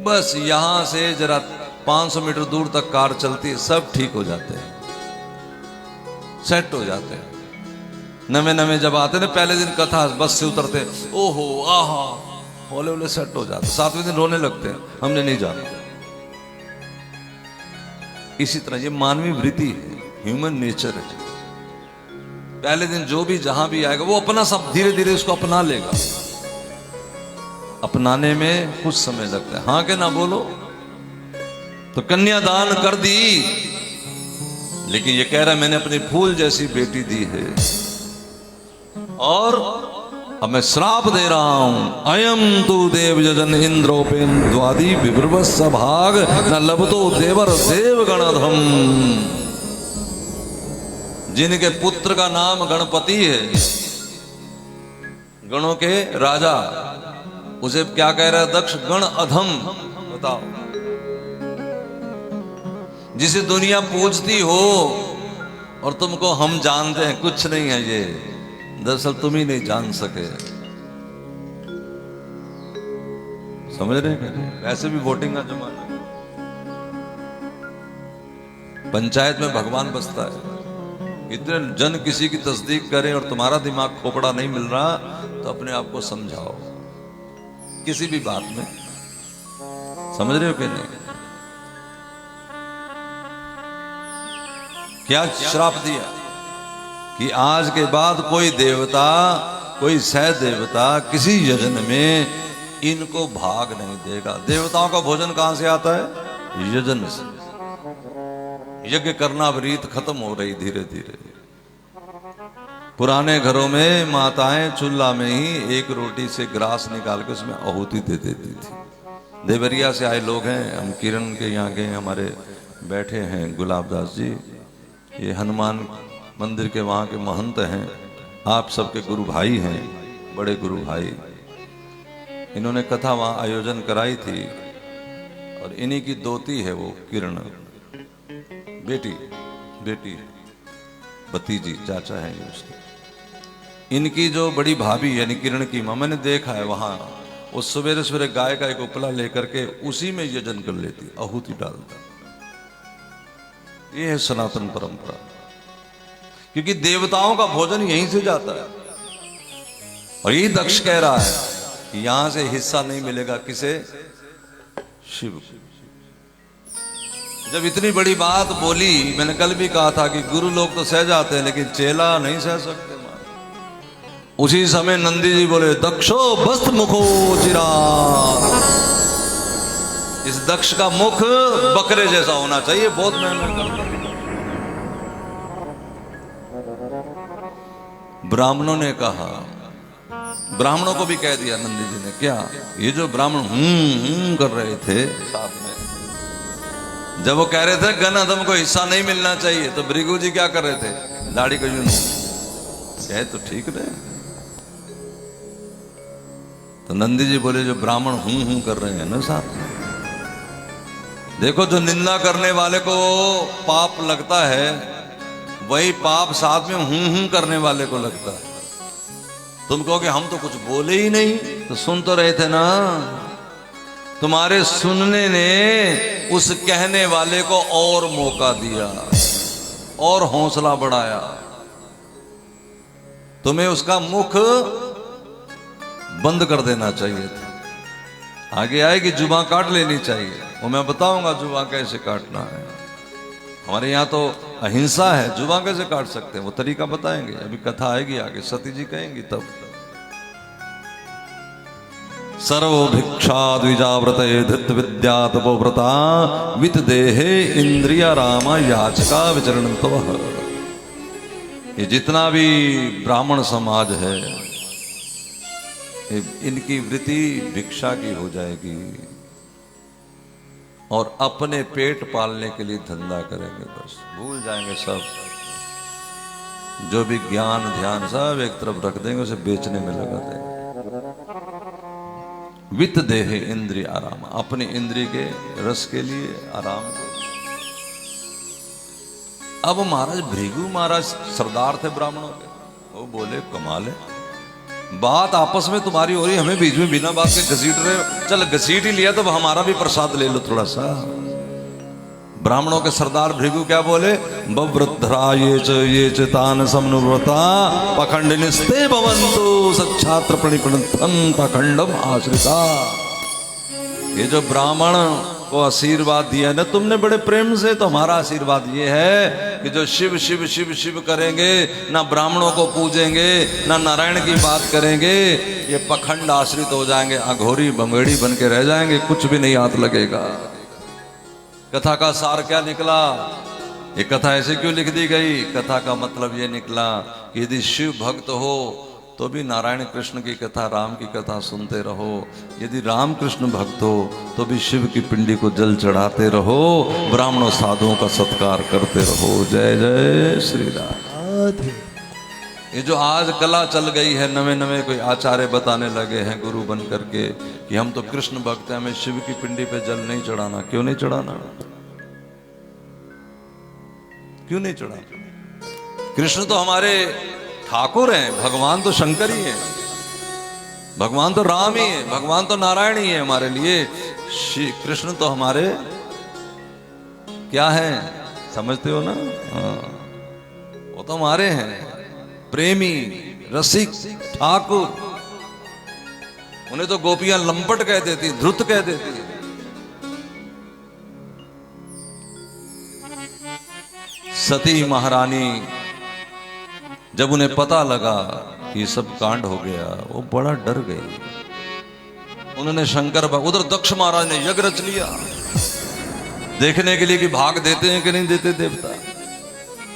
बस यहां से जरा 500 मीटर दूर तक कार चलती है, सब ठीक हो जाते हैं, सेट हो जाते हैं। नवे नवे जब आते ना पहले दिन कथा बस से उतरते, ओहो आहा, होले होले सेट हो जाते, 7वें दिन रोने लगते हैं, हमने नहीं जाना। इसी तरह ये मानवीय वृत्ति है, ह्यूमन नेचर है। पहले दिन जो भी जहां भी आएगा वो अपना सब धीरे धीरे उसको अपना लेगा। अपनाने में कुछ समय लगता है। हाँ के ना बोलो तो कन्यादान कर दी, लेकिन ये कह रहा है मैंने अपनी फूल जैसी बेटी दी है और अब मैं श्राप दे रहा हूं, अयम तू देव यजन इंद्रोपेन्द्वादि विभ्रवस भाग न लभतो देवर देव गणधम। जिनके पुत्र का नाम गणपति है, गणों के राजा, उसे क्या कह रहा है दक्ष, गण अधम। बताओ, जिसे दुनिया पूजती हो और तुमको हम जानते हैं कुछ नहीं है ये, दरअसल तुम ही नहीं जान सके। समझ रहे हैं? ऐसे भी वोटिंग का जमाना, पंचायत में भगवान बसता है। इतने जन किसी की तस्दीक करें और तुम्हारा दिमाग खोपड़ा नहीं मिल रहा तो अपने आप को समझाओ किसी भी बात में। समझ रहे हो कि नहीं? क्या श्राप दिया कि आज के बाद कोई देवता, कोई सह देवता किसी यजन में इनको भाग नहीं देगा। देवताओं का भोजन कहां से आता है? यजन से। यज्ञ करना अब रीत खत्म हो रही धीरे धीरे। पुराने घरों में माताएं चूल्हा में ही एक रोटी से ग्रास निकाल के उसमें आहुति दे देती थी। देवरिया से आए लोग हैं, हम किरण के यहाँ गए, हमारे बैठे हैं गुलाबदास जी, ये हनुमान मंदिर के वहाँ के महंत हैं, आप सबके गुरु भाई हैं, बड़े गुरु भाई। इन्होंने कथा वहाँ आयोजन कराई थी और इन्हीं की दोती है वो किरण, बेटी भतीजी, चाचा है ये उसके। इनकी जो बड़ी भाभी यानी किरण की मां, मैंने देखा है वहां, वो सवेरे सवेरे गाय का एक उपला लेकर के उसी में यजन कर लेती, आहुति डालता। ये है सनातन परंपरा, क्योंकि देवताओं का भोजन यहीं से जाता है। और यही दक्ष कह रहा है कि यहां से हिस्सा नहीं मिलेगा किसे? शिव को। जब इतनी बड़ी बात बोली, मैंने कल भी कहा था कि गुरु लोग तो सह जाते हैं लेकिन चेला नहीं सह सकते। उसी समय नंदी जी बोले, दक्षो बस्त मुखो चिराग। इस दक्ष का मुख बकरे जैसा होना चाहिए, बहुत मेहनत। ब्राह्मणों ने कहा, ब्राह्मणों को भी कह दिया नंदी जी ने, क्या ये जो ब्राह्मण कर रहे थे साथ में, जब वो कह रहे थे गण अधम को हिस्सा नहीं मिलना चाहिए, तो भृगु जी क्या कर रहे थे? दाढ़ी को यूं कहे तो ठीक रहे। तो नंदी जी बोले, जो ब्राह्मण हूं कर रहे हैं ना साथ में, देखो जो निंदा करने वाले को पाप लगता है वही पाप साथ में हूं करने वाले को लगता है। तुम कहोगे हम तो कुछ बोले ही नहीं, तो सुन तो रहे थे ना। तुम्हारे सुनने ने उस कहने वाले को और मौका दिया और हौसला बढ़ाया। तुम्हें उसका मुख बंद कर देना चाहिए था। आगे आएगी जुबान काट लेनी चाहिए, वो मैं बताऊंगा जुबान कैसे काटना है। हमारे यहाँ तो अहिंसा है, जुबान कैसे काट सकते हैं वो तरीका बताएंगे। अभी कथा आएगी आगे, सती जी कहेंगी तब। सर्व भिक्षा द्विजाव्रत धृत विद्या तपोव्रता वित देहे इंद्रिया रामा याचका विचरण। ये जितना भी ब्राह्मण समाज है, इनकी वृत्ति भिक्षा की हो जाएगी और अपने पेट पालने के लिए धंधा करेंगे। बस भूल जाएंगे सब, जो भी ज्ञान ध्यान सब एक तरफ रख देंगे, उसे बेचने में लगा देंगे। वित देहे इंद्रिय आराम, अपने इंद्रिय के रस के लिए आराम को। अब महाराज भृगु महाराज सरदार थे ब्राह्मणों के, वो बोले कमाल है, बात आपस में तुम्हारी हो रही, हमें बीच में बिना बात के घसीट रहे हो। चल घसीट ही लिया तो हमारा भी प्रसाद ले लो थोड़ा सा। ब्राह्मणों के सरदार भृगु क्या बोले? बवृद्धरा ये च तान समनुव्रता पखंड निस्ते भवन्तु सच्छात्र प्रणिपणथन पखंडम आश्रिता। ये जो ब्राह्मण को आशीर्वाद दिया ना तुमने बड़े प्रेम से, तो हमारा आशीर्वाद ये है कि जो शिव शिव शिव शिव करेंगे, ना ब्राह्मणों को पूजेंगे, ना नारायण की बात करेंगे, ये पखंड आश्रित हो जाएंगे, अघोरी बंगड़ी बन के रह जाएंगे, कुछ भी नहीं हाथ लगेगा। कथा का सार क्या निकला? ये कथा ऐसे क्यों लिख दी गई? कथा का मतलब ये निकला कि यदि शिव भक्त हो तो भी नारायण कृष्ण की कथा, राम की कथा सुनते रहो। यदि राम कृष्ण भक्त हो तो भी शिव की पिंडी को जल चढ़ाते रहो, ब्राह्मणों साधुओं का सत्कार करते रहो। जय जय श्री राम। ये जो आज कला चल गई है, नवे नवे कोई आचार्य बताने लगे हैं गुरु बन करके कि हम तो कृष्ण भक्त हैं, हमें शिव की पिंडी पे जल नहीं चढ़ाना। क्यों नहीं चढ़ाना? क्यों नहीं चढ़ाना? कृष्ण तो हमारे ठाकुर हैं, भगवान तो शंकर ही है, भगवान तो राम ही है, भगवान तो नारायण ही है हमारे लिए। श्री कृष्ण तो हमारे क्या है, समझते हो ना? वो तो हमारे हैं, प्रेमी, रसिक, ठाकुर। उन्हें तो गोपियां लंपट कह देती, धृत कह देती। सती महारानी जब उन्हें पता लगा कि ये सब कांड हो गया, वो बड़ा डर गई। उन्होंने शंकर उधर दक्ष महाराज ने यज्ञ रच लिया देखने के लिए कि भाग देते हैं कि नहीं देते देवता।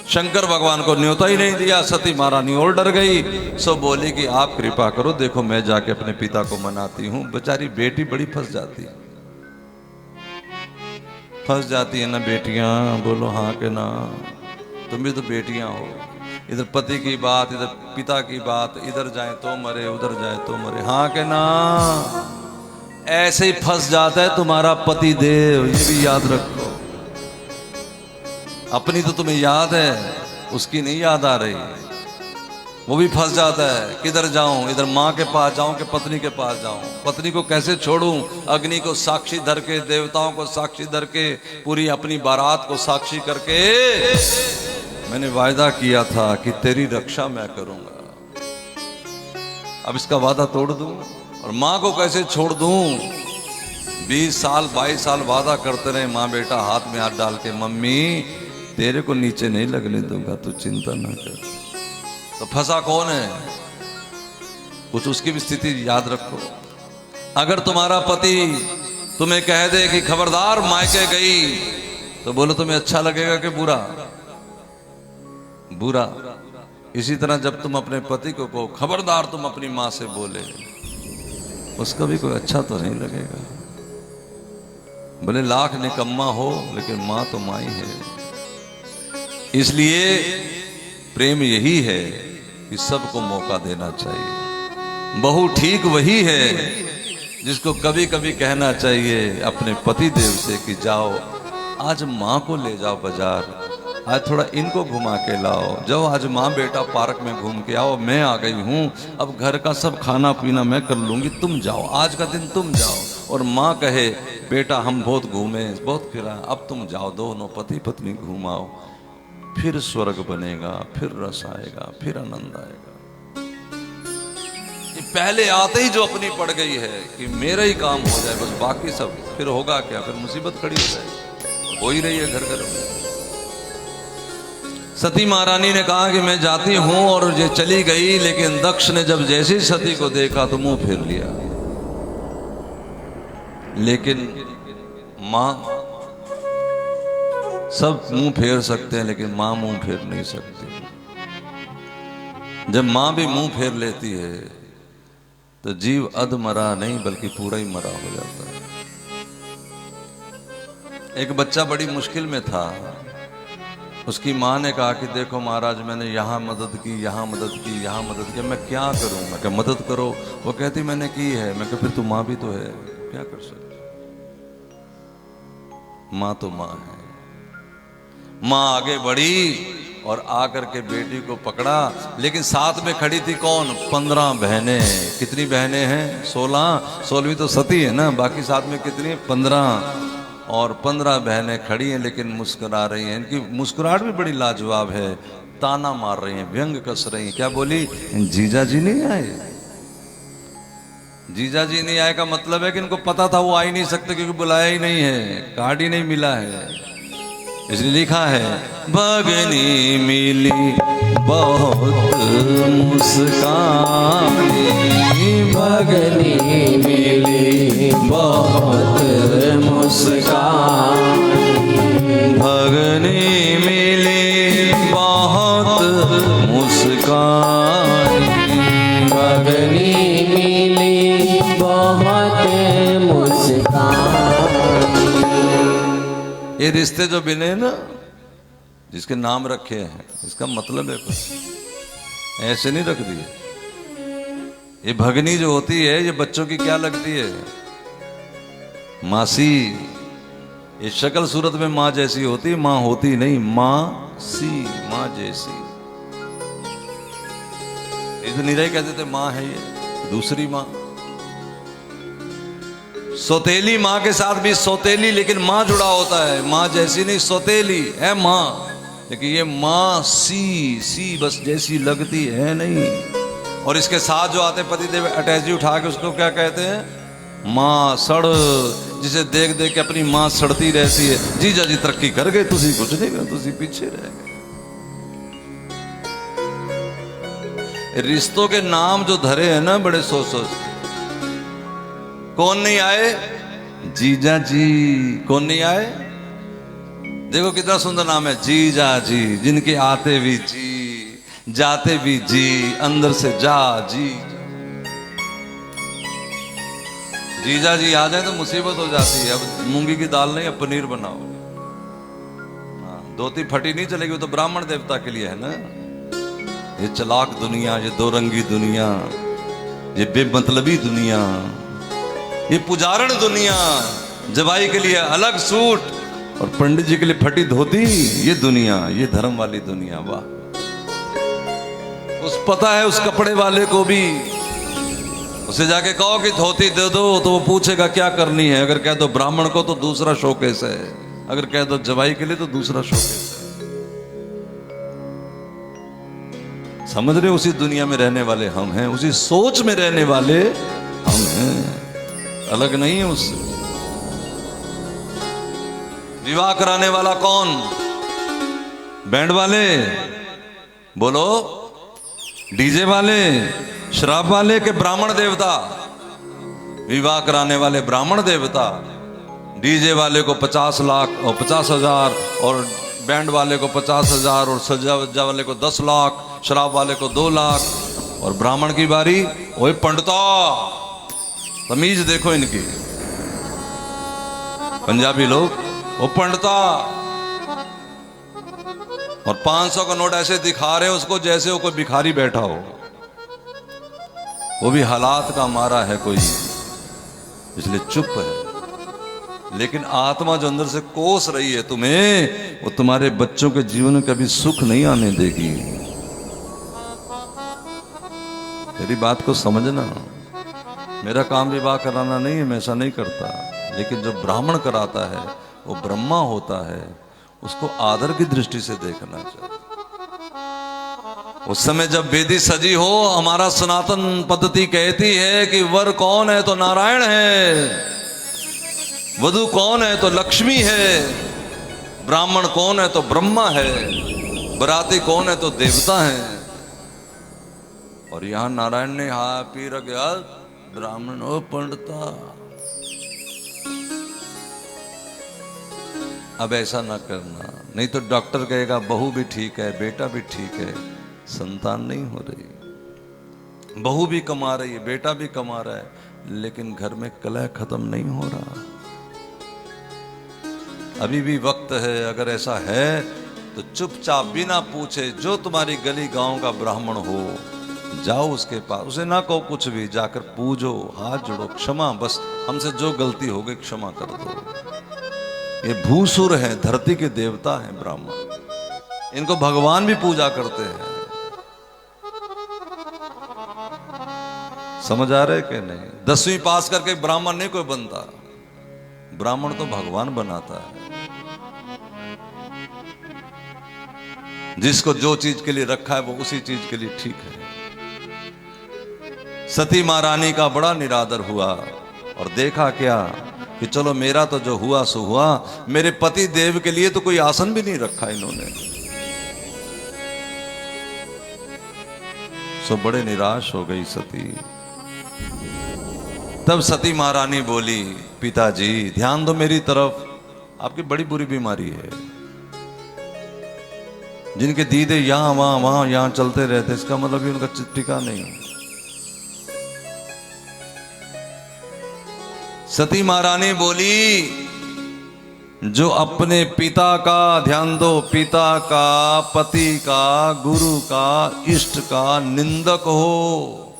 शंकर भगवान को न्योता ही नहीं दिया। सती महारानी और डर गई, सो बोली कि आप कृपा करो, देखो मैं जाके अपने पिता को मनाती हूं। बेचारी बेटी बड़ी फंस जाती है, फंस जाती है ना बेटियां। बोलो हाँ के ना? तुम भी तो बेटियां हो। इधर पति की बात, इधर पिता की बात, इधर जाए तो मरे, उधर जाए तो मरे। हाँ के ना? ऐसे ही फंस जाता है तुम्हारा पति देव, ये भी याद रखो। अपनी तो तुम्हें याद है, उसकी नहीं याद आ रही। वो भी फंस जाता है, किधर जाऊं? इधर माँ के पास जाऊं कि पत्नी के पास जाऊं? पत्नी को कैसे छोड़ूं? अग्नि को साक्षी धर के, देवताओं को साक्षी धर के, पूरी अपनी बारात को साक्षी करके मैंने वायदा किया था कि तेरी रक्षा मैं करूंगा। अब इसका वादा तोड़ दूं? और माँ को कैसे छोड़ दूं? 20 साल 22 साल वादा करते रहे माँ बेटा, हाथ में हाथ डाल के, मम्मी तेरे को नीचे नहीं लगने दूंगा, तू चिंता ना कर। तो फंसा कौन है? कुछ उसकी भी स्थिति याद रखो। अगर तुम्हारा पति तुम्हें कह दे कि खबरदार मायके गई, तो बोलो तुम्हें अच्छा लगेगा कि बुरा? बुरा। इसी तरह जब तुम अपने पति को कहो खबरदार तुम अपनी मां से बोले, उसका भी कोई अच्छा तो नहीं लगेगा। भले लाख निकम्मा हो, लेकिन मां तो मां ही है। इसलिए प्रेम यही है कि सबको मौका देना चाहिए। बहू ठीक वही है जिसको कभी कभी कहना चाहिए अपने पति देव से कि जाओ आज माँ को ले जाओ बाजार, आज थोड़ा इनको घुमा के लाओ, जाओ आज माँ बेटा पार्क में घूम के आओ, मैं आ गई हूँ, अब घर का सब खाना पीना मैं कर लूंगी, तुम जाओ, आज का दिन तुम जाओ। और माँ कहे बेटा हम बहुत घूमे, बहुत फिरा, अब तुम जाओ, दोनों पति पत्नी घूमाओ, फिर स्वर्ग बनेगा, फिर रस आएगा, फिर आनंद आएगा। ये पहले आते ही जो अपनी पड़ गई है कि मेरा ही काम हो जाए बस, बाकी सब फिर होगा क्या? फिर मुसीबत खड़ी हो जाएगी, हो ही रही है घर घर में। सती महारानी ने कहा कि मैं जाती हूं, और ये चली गई। लेकिन दक्ष ने जब जैसी सती को देखा तो मुंह फेर लिया। लेकिन मां, सब मुंह फेर सकते हैं लेकिन मां मुंह फेर नहीं सकती। जब मां भी मुंह फेर लेती है तो जीव अध मरा नहीं बल्कि पूरा ही मरा हो जाता है। एक बच्चा बड़ी मुश्किल में था, उसकी माँ ने कहा कि देखो महाराज मैंने यहाँ मदद की, यहाँ मदद की, यहाँ मदद की, मैं क्या करूँ? मैं क्या मदद करो? वो कहती मैंने की है। मैं कहा फिर तू माँ भी तो है, क्या कर सकते? माँ तो माँ है। माँ आगे बढ़ी और आकर के बेटी को पकड़ा, लेकिन साथ में खड़ी थी कौन? 15 बहनें। कितनी बहनें हैं? 16। 16वीं तो सती है ना, बाकी साथ में कितनी? 15। और 15 बहनें खड़ी हैं लेकिन मुस्कुरा रही हैं। इनकी मुस्कुराहट भी बड़ी लाजवाब है। ताना मार रही हैं, व्यंग कस रही हैं। क्या बोली? जीजा जी नहीं आए। जीजा जी नहीं आए का मतलब है कि इनको पता था वो आ ही नहीं सकते, क्योंकि बुलाया ही नहीं है, कार्ड ही नहीं मिला है। इसलिए लिखा है, भगनी मिली बहुत मुस्कानी, भगनी मिली बहुत मुस्कानी, भगनी मिली बहुत मुस्कानी, भगनी मिली बहुत मुस्कानी। ये रिश्ते जो बिने ना, जिसके नाम रखे हैं, इसका मतलब है कुछ ऐसे नहीं रख दिए। ये भगनी जो होती है, ये बच्चों की क्या लगती है? मासी। ये शक्ल सूरत में माँ जैसी होती, माँ होती नहीं, माँ सी, माँ जैसी। इस निराई कहते थे माँ है ये, दूसरी माँ। सौतेली माँ के साथ भी सौतेली लेकिन माँ जुड़ा होता है, माँ जैसी नहीं, सौतेली है माँ, लेकिन ये माँ सी बस जैसी लगती है नहीं। और इसके साथ जो आते पतिदेव अटैची उठा के उसको क्या कहते हैं? माँ सड़, जिसे देख देख के अपनी माँ सड़ती रहती है। जीजा जी तरक्की कर गए, तुसी कुछ नहीं कर, तुसी पीछे रह गए। रिश्तों के नाम जो धरे हैं ना, बड़े सोच सोच। कौन नहीं आए? जीजा जी। कौन नहीं आए? देखो कितना सुंदर नाम है, जीजा जी, जिनके आते भी जी, जाते भी जी, अंदर से जा जी। जीजा जी आ जाए तो मुसीबत हो जाती है। अब मूंगी की दाल नहीं, अब पनीर बनाओ। हाँ, धोती फटी नहीं चलेगी, वो तो ब्राह्मण देवता के लिए है ना। ये चलाक दुनिया, ये दो रंगी दुनिया, ये बेमतलबी दुनिया, ये पुजारण दुनिया, जवाई के लिए अलग सूट और पंडित जी के लिए फटी धोती, ये दुनिया, ये धर्म वाली दुनिया। वाह, उस पता है उस कपड़े वाले को भी, उसे जाके कहो कि धोती दे दो तो वो पूछेगा क्या करनी है। अगर कह दो ब्राह्मण को तो दूसरा शोकेस है, अगर कह दो जवाई के लिए तो दूसरा शोकेस है। समझ रहे? उसी दुनिया में रहने वाले हम हैं, उसी सोच में रहने वाले हम हैं, अलग नहीं है उससे। विवाह कराने वाला कौन? बैंड वाले बोलो, डीजे वाले, शराब वाले के ब्राह्मण देवता? विवाह कराने वाले ब्राह्मण देवता, डीजे वाले को 50 लाख और 50,000, और बैंड वाले को 50,000, और सजा वाले को 10 लाख, शराब वाले को 2 लाख, और ब्राह्मण की बारी। ओए पंडिता, तमीज देखो इनकी। पंजाबी लोग, वो पंडिता, और 500 का नोट ऐसे दिखा रहे हैं उसको जैसे वो कोई भिखारी बैठा हो। वो भी हालात का मारा है कोई, इसलिए चुप है। लेकिन आत्मा जो अंदर से कोस रही है तुम्हें, वो तुम्हारे बच्चों के जीवन में कभी सुख नहीं आने देगी। मेरी बात को समझना। मेरा काम विवाह कराना नहीं है, मैं ऐसा नहीं करता, लेकिन जो ब्राह्मण कराता है वो ब्रह्मा होता है, उसको आदर की दृष्टि से देखना चाहिए। उस समय जब वेदी सजी हो, हमारा सनातन पद्धति कहती है कि वर कौन है तो नारायण है, वधू कौन है तो लक्ष्मी है, ब्राह्मण कौन है तो ब्रह्मा है, बराती कौन है तो देवता है। और यहां नारायण ने हा पी रखा, ब्राह्मण हो पंडिता। अब ऐसा ना करना, नहीं तो डॉक्टर कहेगा बहू भी ठीक है, बेटा भी ठीक है, संतान नहीं हो रही। बहू भी कमा रही है, बेटा भी कमा रहा है, लेकिन घर में कलह खत्म नहीं हो रहा। अभी भी वक्त है। अगर ऐसा है तो चुपचाप बिना पूछे जो तुम्हारी गली गांव का ब्राह्मण हो, जाओ उसके पास, उसे ना कहो कुछ भी, जाकर पूजो, हाथ जोड़ो, क्षमा, बस हमसे जो गलती हो गई क्षमा कर दो। ये भूसुर है, धरती के देवता हैं ब्राह्मण, इनको भगवान भी पूजा करते हैं। समझ आ रहे कि नहीं? 10वीं पास करके ब्राह्मण नहीं कोई बनता, ब्राह्मण तो भगवान बनाता है। जिसको जो चीज के लिए रखा है वो उसी चीज के लिए ठीक है। सती महारानी का बड़ा निरादर हुआ और देखा क्या कि चलो मेरा तो जो हुआ सो हुआ, मेरे पति देव के लिए तो कोई आसन भी नहीं रखा इन्होंने। सो बड़े निराश हो गई सती। तब सती महारानी बोली, पिताजी ध्यान दो मेरी तरफ, आपकी बड़ी बुरी बीमारी है। जिनके दीदे यहां वहां वहां यहां चलते रहते, इसका मतलब भी उनका टिका नहीं। सती महारानी बोली, जो अपने पिता का, ध्यान दो, पिता का, पति का, गुरु का, इष्ट का निंदक हो।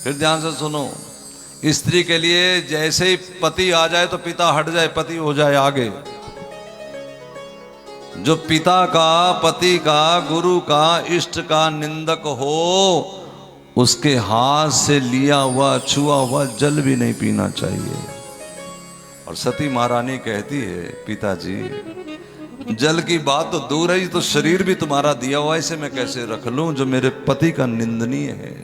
फिर ध्यान से सुनो, स्त्री के लिए जैसे ही पति आ जाए तो पिता हट जाए, पति हो जाए आगे। जो पिता का, पति का, गुरु का, इष्ट का निंदक हो, उसके हाथ से लिया हुआ, छुआ हुआ जल भी नहीं पीना चाहिए। और सती महारानी कहती है, पिताजी जल की बात तो दूर है, तो शरीर भी तुम्हारा दिया हुआ, इसे मैं कैसे रख लूं जो मेरे पति का निंदनीय है,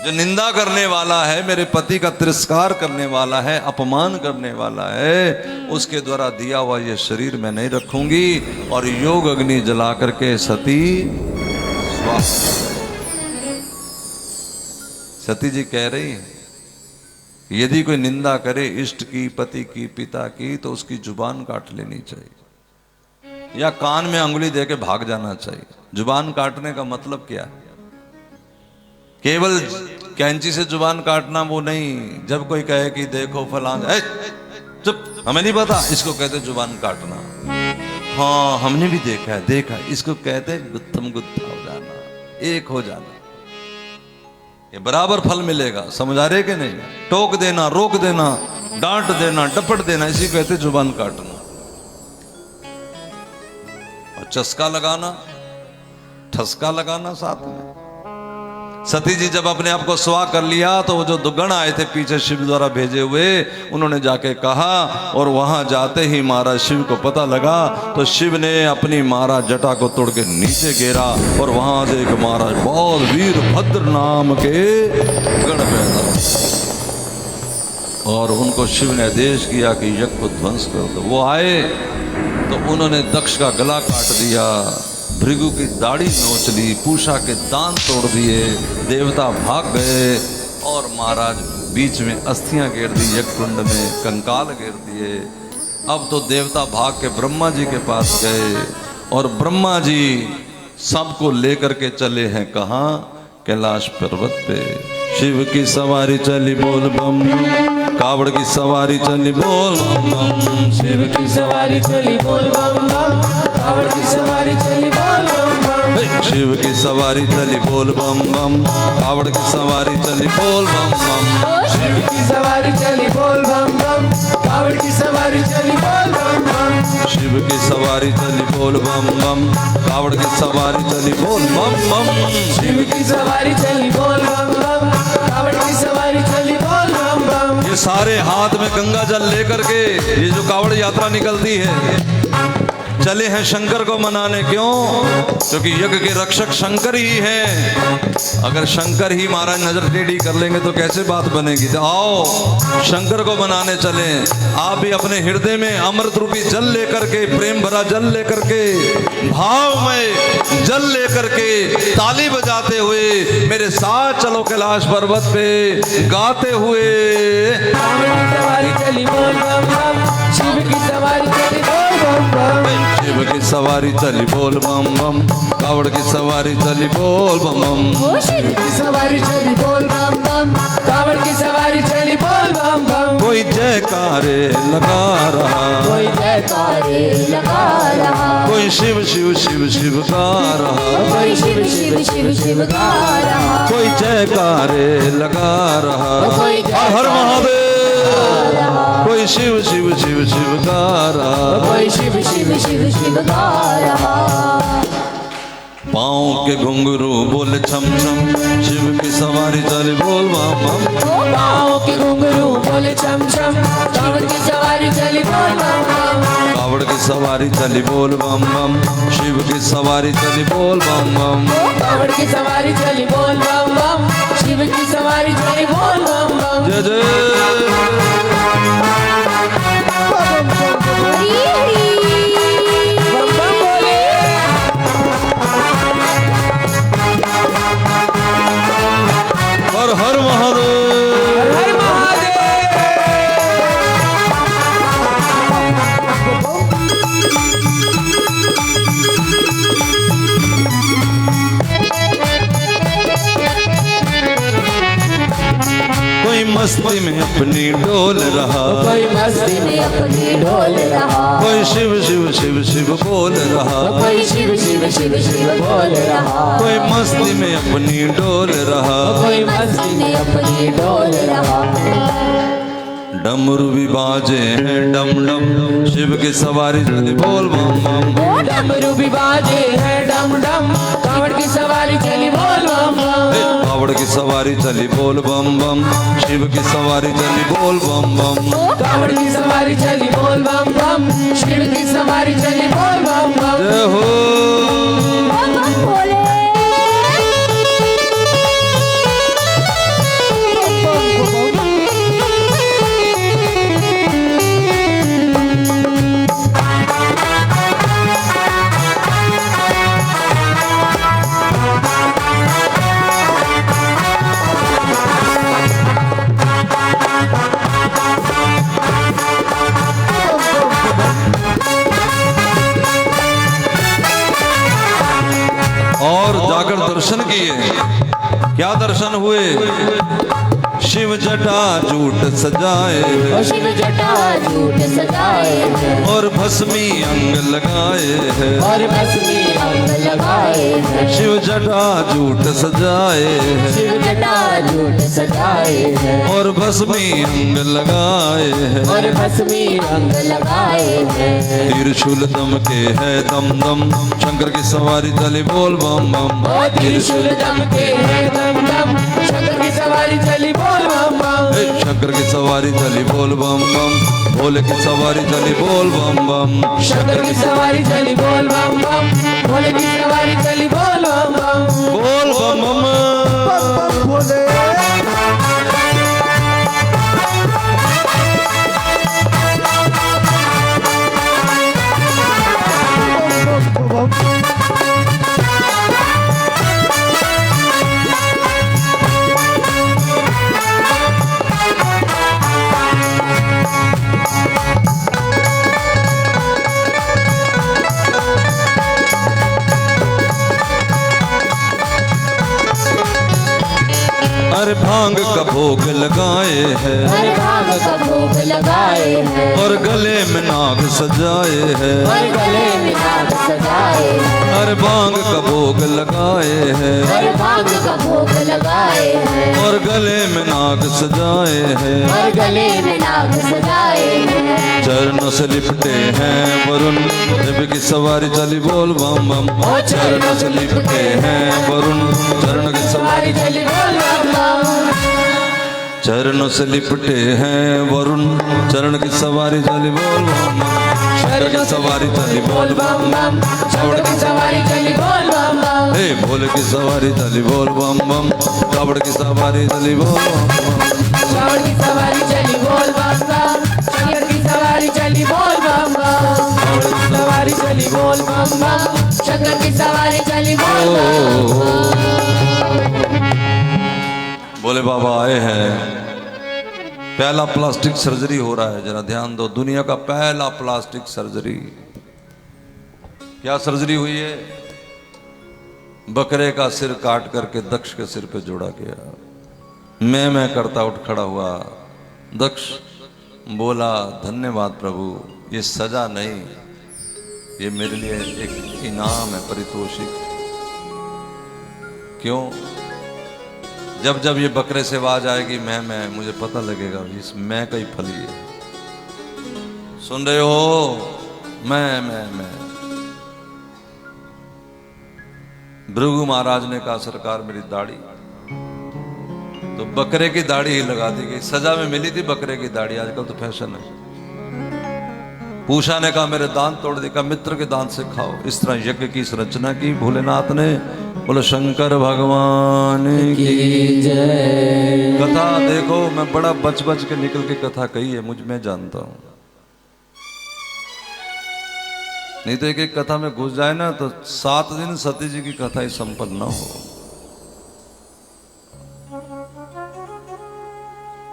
जो निंदा करने वाला है, मेरे पति का तिरस्कार करने वाला है, अपमान करने वाला है, उसके द्वारा दिया हुआ यह शरीर मैं नहीं रखूंगी। और योग अग्नि जला करके सती स्वास्थ्य। सती जी कह रही है, यदि कोई निंदा करे इष्ट की, पति की, पिता की, तो उसकी जुबान काट लेनी चाहिए या कान में अंगुली देके भाग जाना चाहिए। जुबान काटने का मतलब क्या है? केवल कैंची से जुबान काटना वो नहीं। जब कोई कहे कि देखो फलान, चुप, हमें नहीं पता, इसको कहते जुबान काटना। हाँ हमने भी देखा है, देखा, इसको कहते गुत्थम गुत्था हो जाना, एक हो जाना। ये बराबर फल मिलेगा, समझ आ रहे कि नहीं? टोक देना, रोक देना, डांट देना, डपट देना, इसी कहते जुबान काटना। और चस्का लगाना, ठसका लगाना साथ में। सती जी जब अपने आप को स्वा कर लिया तो वो जो दुगण आए थे पीछे शिव द्वारा भेजे हुए, उन्होंने जाके कहा, और वहां जाते ही महाराज शिव को पता लगा तो शिव ने अपनी महाराज जटा को तोड़ के नीचे गिरा और वहां से एक महाराज बहुत वीरभद्र नाम के गण पैदा, और उनको शिव ने आदेश किया कि यज्ञ को ध्वंस कर दो। वो आए तो उन्होंने दक्ष का गला काट दिया, भृगु की दाढ़ी नोच ली, पूषा के दांत तोड़ दिए, देवता भाग गए और महाराज बीच में अस्थियां घेर दी, यज्ञकुंड में कंकाल घेर दिए। अब तो देवता भाग के ब्रह्मा जी के पास गए और ब्रह्मा जी सबको लेकर के चले हैं कहाँ? कैलाश पर्वत पे। शिव की सवारी चली बोल बम, कावड़ की सवारी चली बोल बम बम, शिव की सवारी चली बोल बम बम, कावड़ की सवारी चली बोल बम बम, शिव की सवारी चली बोल बम बम, कावड़ की सवारी चली बोल बम बम, शिव की सवारी चली बोल बम बम, कावड़ की सवारी चली बोल बम बम, शिव की सवारी चली बोल बम बम, कावड़ की सवारी चली बोल बम बम, शिव की सवारी चली बोल बम बम, कावड़ की सवारी चली बोल बम बम। ये सारे हाथ में गंगा जल लेकर के ये जो कावड़ यात्रा निकलती है, चले हैं शंकर को मनाने। क्यों? क्योंकि यज्ञ के रक्षक शंकर ही हैं। अगर शंकर ही महाराज नजर टेढ़ी कर लेंगे तो कैसे बात बनेगी? तो आओ शंकर को मनाने चले। आप भी अपने हृदय में अमृत रूपी जल लेकर के, प्रेम भरा जल लेकर के, भाव में जल लेकर के, ताली बजाते हुए मेरे साथ चलो कैलाश पर्वत पे, गाते हुए सवारी चली बोल बम बम, शिव की सवारी चली बोल बम बम, शिव की सवारी चली बोल बम बम, कावड़ की सवारी चली बोल बम बम, शिव की सवारी चली बोल बम बम, कावड़ की सवारी चली बोल बम बम। कोई जयकारे लगा रहा, कोई जयकारे लगा रहा, कोई शिव शिव शिव शिव गा रहा, कोई शिव शिव शिव शिव गा रहा, कोई जयकारे लगा रहा, कोई हर हर महादेव, कोई शिव शिव शिव शिव गा रहा, कोई शिव शिव शिव शिव गा रहा। पाँव के घुंघरू बोले छम छम, शिव की सवारी चली बोल बम बम। पाँव के घुंघरू बोले छम छम, कावड़ की सवारी चली बोल बम बम। कावड़ की सवारी चली बोल बम बम, शिव की सवारी चली बोल बम बम। कावड़ की सवारी चली बोल बम बम, शिव की सवारी चली बोल बम बम। जय जय बम बम बोले। हर हर महादेव। हर हर महादेव। कोई मस्ती में अपनी डोल रहा, कोई मस्ती में अपनी डोल रहा, कोई शिव शिव शिव शिव बोल रहा, कोई शिव शिव शिव शिव बोल रहा, कोई मस्ती में अपनी डोल रहा। कोई मस्ती में अपनी डोल रहा। डमरू भी बाजे हैं डम डम, शिव की सवारी चली बोल बम बम। डमरू भी बाजे हैं डम डम, कावड़ की सवारी चली बोल बम बम। कावड़ की सवारी चली बोल बम बम, शिव की सवारी चली बोल बम बम। कावड़ की सवारी चली बोल बम बम, शिव की सवारी चली बोल बम बम। जय हो और जाकर दर्शन किए। क्या दर्शन हुए? शिव जटा जूट सजाए हैं, शिव जटा जूट सजाए हैं, और भस्मी अंग लगाए हैं। और भस्मी अंग लगाए हैं। शिव जटा जूट सजाए हैं, शिव जटा जूट सजाए हैं, और भस्मी अंग लगाए हैं। और भस्मी अंग लगाए हैं। त्रिशूल दम के है दम दम, शंकर की सवारी चली बोल बम बम। ओ त्रिशूल दम के है दम दम, शंकर की सवारी चली बोल बम बम। शंकर की सवारी चली बोल बम बम, भोले की सवारी चली बोल बम बम। शंकर की सवारी चली बोल बम बम, भोले की सवारी चली बोल बम बम। बोल बम बम भोले। अरे भांग का भोग लगाए हैं, हर भाग का भोग लगाए हैं, और गले में नाग सजाए हैं। और गले में नाग सजाए हैं। अरे भांग का भोग लगाए हैं, हर भाग का भोग लगाए हैं, और गले में नाग सजाए हैं। और गले में नाग सजाए हैं। चरणों से लिपटे हैं वरुण, शिव की सवारी चली बोल बम बम। चरणों से लिपटे हैं वरुण, चरण की सवारी चली बोल बम बम। चरणों से लिपटे हैं वरुण, चरण की सवारी चली बोल बम बम। शंकर की सवारी चली बोल बम बम, कावड़ की सवारी चली बोल बम बम। हे भोले की सवारी चली बोल बम बम, कावड़ की सवारी चली बोल बम बम। कावड़ की सवारी चली बोल बम बम, शंकर की सवारी चली बोल बम बम। कावड़ की सवारी चली बोल बम बम, शंकर की सवारी चली बोल बम बम। भोले बाबा आए हैं। पहला प्लास्टिक सर्जरी हो रहा है, जरा ध्यान दो। दुनिया का पहला प्लास्टिक सर्जरी। क्या सर्जरी हुई है? बकरे का सिर काट करके दक्ष के सिर पे जोड़ा गया। मैं करता उठ खड़ा हुआ। दक्ष बोला, धन्यवाद प्रभु, ये सजा नहीं, ये मेरे लिए एक इनाम है, पारितोषिक। क्यों? जब जब ये बकरे से आवाज आएगी मैं मुझे पता लगेगा इस मैं का ही फल ये। सुन रहे हो? मैं भृगु महाराज ने कहा सरकार मेरी दाढ़ी, तो बकरे की दाढ़ी ही लगा दी गई। सजा में मिली थी बकरे की दाढ़ी, आजकल तो फैशन है। पूषा ने कहा मेरे दांत तोड़ दी, कहा मित्र के दांत से खाओ। इस तरह यज्ञ की रचना की भोलेनाथ ने। बोलो शंकर भगवान की जय। कथा देखो, मैं बड़ा बच बच के निकल के कथा कही है, मैं जानता हूं। नहीं तो एक एक कथा में घुस जाए ना तो 7 दिन सती जी की कथा ही संपन्न न हो।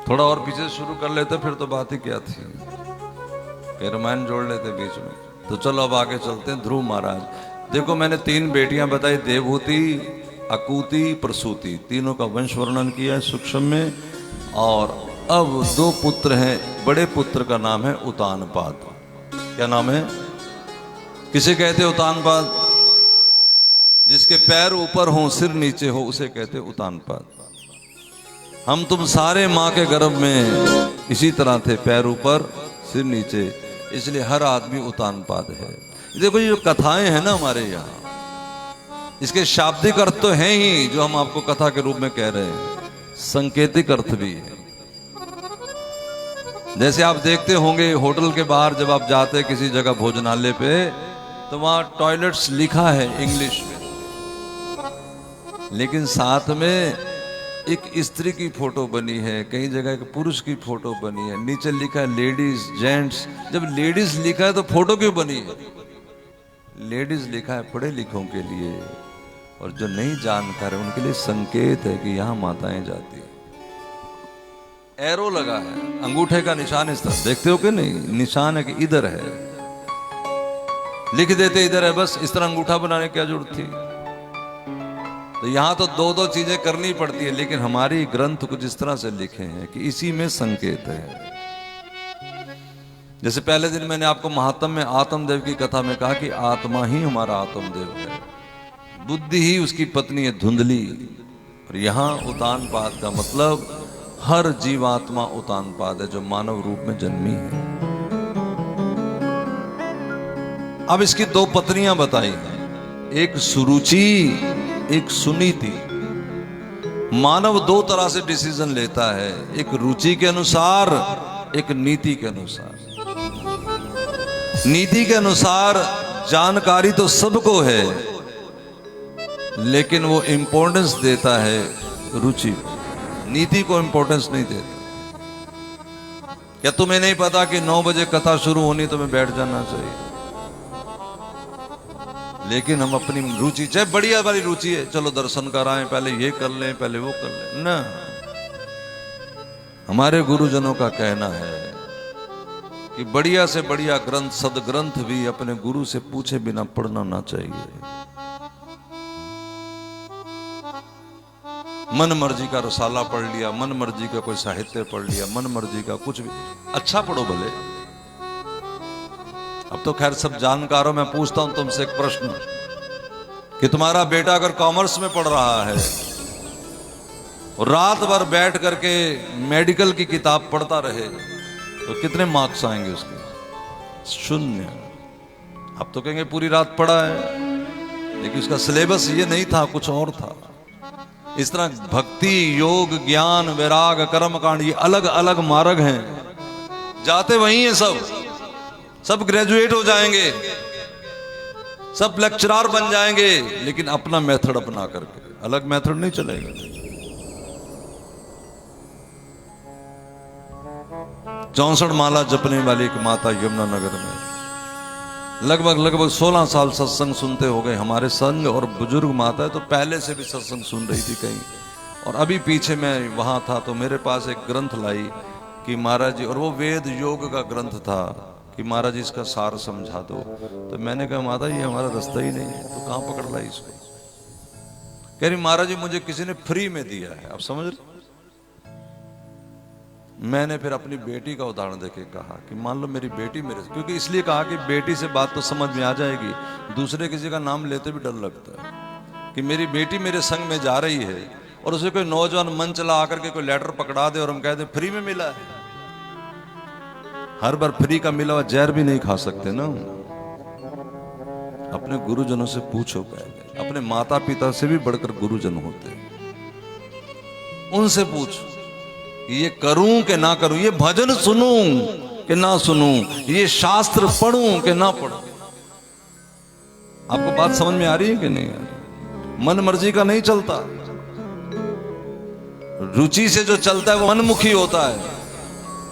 थोड़ा और पीछे शुरू कर लेते फिर तो बात ही क्या थी, रामायण जोड़ लेते बीच में। तो चलो अब आगे चलते हैं। ध्रुव महाराज, देखो मैंने 3 बेटियां बताई, देवहूति, अकूति, प्रसूति, तीनों का वंश वर्णन किया है सूक्ष्म में। और अब 2 पुत्र हैं। बड़े पुत्र का नाम है उतानपाद। क्या नाम है? किसे कहते उतानपाद? जिसके पैर ऊपर हो सिर नीचे हो उसे कहते उतानपाद। हम तुम सारे माँ के गर्भ में इसी तरह थे, पैर ऊपर सिर नीचे, इसलिए हर आदमी उतानपाद है। देखो ये जो कथाएं हैं ना हमारे यहाँ, इसके शाब्दिक अर्थ तो हैं ही जो हम आपको कथा के रूप में कह रहे हैं, संकेतिक अर्थ भी है। जैसे आप देखते होंगे होटल के बाहर जब आप जाते हैं किसी जगह भोजनालय पे, तो वहां टॉयलेट्स लिखा है इंग्लिश में, लेकिन साथ में एक स्त्री की फोटो बनी है, कई जगह एक पुरुष की फोटो बनी है, नीचे लिखा है लेडीज जेंट्स। जब लेडीज लिखा है तो फोटो क्यों बनी है? लेडीज लिखा है पढ़े लिखों के लिए, और जो नहीं जानकार है उनके लिए संकेत है कि यहां माताएं जाती है। एरो लगा है, अंगूठे का निशान इस तरह, देखते हो कि नहीं? निशान है कि इधर है, लिख देते इधर है, बस इस तरह अंगूठा बनाने की क्या जरूरत थी? तो यहां तो 2-2 चीजें करनी पड़ती है, लेकिन हमारी ग्रंथ कुछ इस तरह से लिखे हैं कि इसी में संकेत है। जैसे पहले दिन मैंने आपको महात्म्य में आत्मदेव की कथा में कहा कि आत्मा ही हमारा आत्मदेव है, बुद्धि ही उसकी पत्नी है धुंधली। और यहां उतानपाद का मतलब हर जीवात्मा उतानपाद है जो मानव रूप में जन्मी है। अब इसकी 2 पत्नियां बताई हैं, एक सुरुचि, एक सुनीति। मानव 2 तरह से डिसीजन लेता है, एक रुचि के अनुसार, एक नीति के अनुसार। नीति के अनुसार जानकारी तो सबको है, लेकिन वो इंपॉर्टेंस देता है रुचि, नीति को इंपॉर्टेंस नहीं देता। क्या तुम्हें नहीं पता कि 9 बजे कथा शुरू होनी तो मैं बैठ जाना चाहिए? लेकिन हम अपनी रुचि, चाहे बढ़िया वाली रुचि है, चलो दर्शन कराएं, पहले ये कर लें, पहले वो कर लें ना। हमारे गुरुजनों का कहना है कि बढ़िया से बढ़िया ग्रंथ, सदग्रंथ भी अपने गुरु से पूछे बिना पढ़ना ना चाहिए। मन मर्जी का रसाला पढ़ लिया, मन मर्जी का कोई साहित्य पढ़ लिया, मन मर्जी का कुछ भी, अच्छा पढ़ो भले। अब तो खैर सब जानकारों में पूछता हूं तुमसे एक प्रश्न कि तुम्हारा बेटा अगर कॉमर्स में पढ़ रहा है और रात भर बैठ करके मेडिकल की किताब पढ़ता रहे तो कितने मार्क्स आएंगे उसके? 0। अब तो कहेंगे पूरी रात पढ़ा है, लेकिन उसका सिलेबस ये नहीं था, कुछ और था। इस तरह भक्ति, योग, ज्ञान, वैराग, कर्म कांड, ये अलग अलग मार्ग हैं, जाते वही हैं। सब ग्रेजुएट हो जाएंगे, सब लेक्चरर बन जाएंगे, लेकिन अपना मेथड अपना करके, अलग मेथड नहीं चलेगा। 64 माला जपने वाली एक माता यमुनानगर में लगभग 16 साल सत्संग सुनते हो गए। हमारे संग और बुजुर्ग माता है तो पहले से भी सत्संग सुन रही थी कहीं, और अभी पीछे मैं वहां था तो मेरे पास एक ग्रंथ लाई कि महाराज जी, और वो वेद योग का ग्रंथ था, कि महाराज जी इसका सार समझा दो। तो मैंने कहा माता ये हमारा रास्ता ही नहीं है, तो कहां पकड़ लाई इसको? कह रही महाराज जी मुझे किसी ने फ्री में दिया है। आप समझ रहे? मैंने फिर अपनी बेटी का उदाहरण देके कहा कि मान लो मेरी बेटी मेरे, क्योंकि इसलिए कहा कि बेटी से बात तो समझ में आ जाएगी, दूसरे किसी का नाम लेते भी डर लगता है कि मेरी बेटी मेरे संग में जा रही है और उसे कोई नौजवान मन चला आकर के कोई लेटर पकड़ा दे और हम कहते फ्री में मिला है। हर बार फ्री का मिला हुआ जहर भी नहीं खा सकते ना। अपने गुरुजनों से पूछो पहले। अपने माता पिता से भी बढ़कर गुरुजन होते हैं, उनसे पूछो ये करूं कि ना करूं, ये भजन सुनूं कि ना सुनूं, ये शास्त्र पढ़ूं कि ना पढ़ूं। आपको बात समझ में आ रही है कि नहीं आ रही? मन मर्जी का नहीं चलता, रुचि से जो चलता है वो मनमुखी होता है,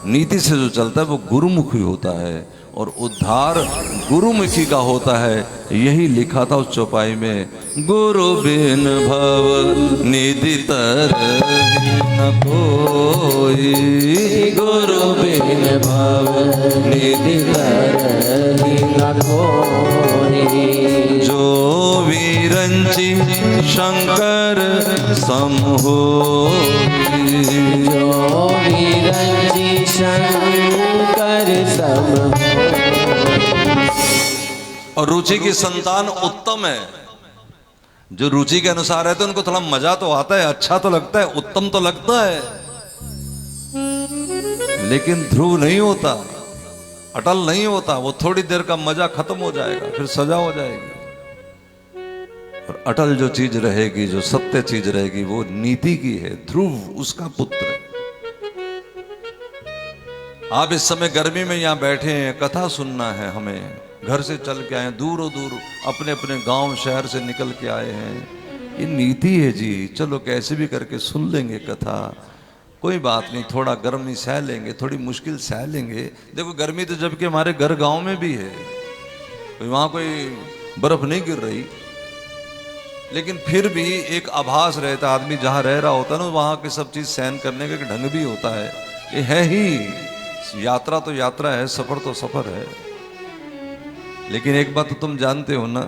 नीति से जो चलता है वो गुरुमुखी होता है, और उद्धार गुरुमुखी का होता है। यही लिखा था उस चौपाई में, गुरु बिन भव निधि तरहि न कोई, गुरु बिन भव निधि तरहि न कोई, जो विरंचि शंकर सम होई, जो विरंचि शंकर सम। और रुचि की संतान उत्तम है, जो रुचि के अनुसार रहते हैं उनको थोड़ा मजा तो आता है, अच्छा तो लगता है, उत्तम तो लगता है, लेकिन ध्रुव नहीं होता, अटल नहीं होता। वो थोड़ी देर का मजा खत्म हो जाएगा, फिर सजा हो जाएगी। और अटल जो चीज रहेगी, जो सत्य चीज रहेगी, वो नीति की है। ध्रुव उसका पुत्र है। आप इस समय गर्मी में यहां बैठे हैं, कथा सुनना है हमें, घर से चल के आए, दूरों दूर अपने अपने गांव शहर से निकल के आए हैं। ये नीति है जी, चलो कैसे भी करके सुन लेंगे कथा, कोई बात नहीं, थोड़ा गर्मी सह लेंगे, थोड़ी मुश्किल सह लेंगे। देखो गर्मी तो जबकि हमारे घर गांव में भी है, वहां कोई बर्फ नहीं गिर रही, लेकिन फिर भी एक आभास रहता है। आदमी जहां रह रहा होता है ना, वहां की सब चीज सहन करने का एक ढंग भी होता है। ये है ही, यात्रा तो यात्रा है, सफर तो सफर है। लेकिन एक बात तो तुम जानते हो ना,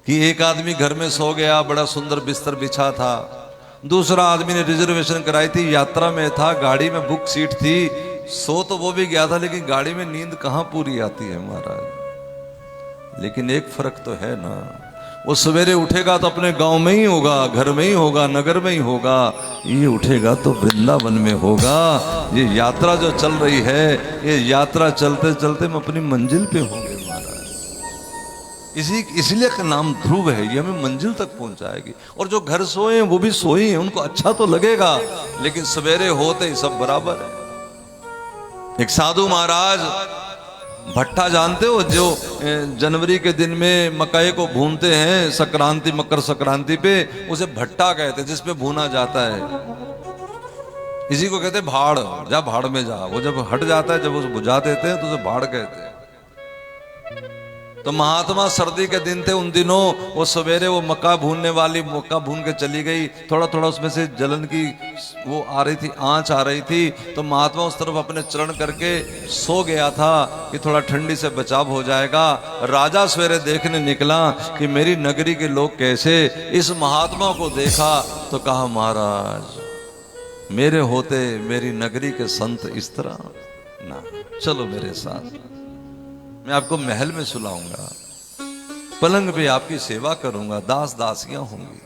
कि एक आदमी घर में सो गया, बड़ा सुंदर बिस्तर बिछा था, दूसरा आदमी ने रिजर्वेशन कराई थी, यात्रा में था, गाड़ी में बुक सीट थी, सो तो वो भी गया था, लेकिन गाड़ी में नींद कहाँ पूरी आती है महाराज। लेकिन एक फर्क तो है ना, वो सवेरे उठेगा तो अपने गांव में ही होगा, घर में ही होगा, नगर में ही होगा। ये उठेगा तो वृंदावन में होगा। ये यात्रा जो चल रही है, ये यात्रा चलते चलते हम अपनी मंजिल पे होंगे महाराज। इसलिए का नाम ध्रुव है, ये हमें मंजिल तक पहुंचाएगी। और जो घर सोए हैं वो भी सोए हैं, उनको अच्छा तो लगेगा, लेकिन सवेरे होते ही सब बराबर है। एक साधु महाराज, भट्टा जानते हो, जो जनवरी के दिन में मकई को भूनते हैं, संक्रांति, मकर संक्रांति पे, उसे भट्टा कहते हैं, जिसपे भूना जाता है। इसी को कहते हैं भाड़। जा भाड़ में जा, वो जब हट जाता है, जब उसे बुझा देते हैं तो उसे भाड़ कहते हैं। तो महात्मा सर्दी के दिन थे, उन दिनों वो सवेरे वो मक्का भूनने वाली मक्का भून के चली गई, थोड़ा थोड़ा उसमें से जलन की वो आ रही थी, आंच आ रही थी, तो महात्मा उस तरफ अपने चरण करके सो गया था कि थोड़ा ठंडी से बचाव हो जाएगा। राजा सवेरे देखने निकला कि मेरी नगरी के लोग कैसे। इस महात्मा को देखा तो कहा, महाराज मेरे होते मेरी नगरी के संत इस तरह ना, चलो मेरे साथ, मैं आपको महल में सुलाऊंगा, पलंग पे आपकी सेवा करूंगा, दास दासियां होंगी।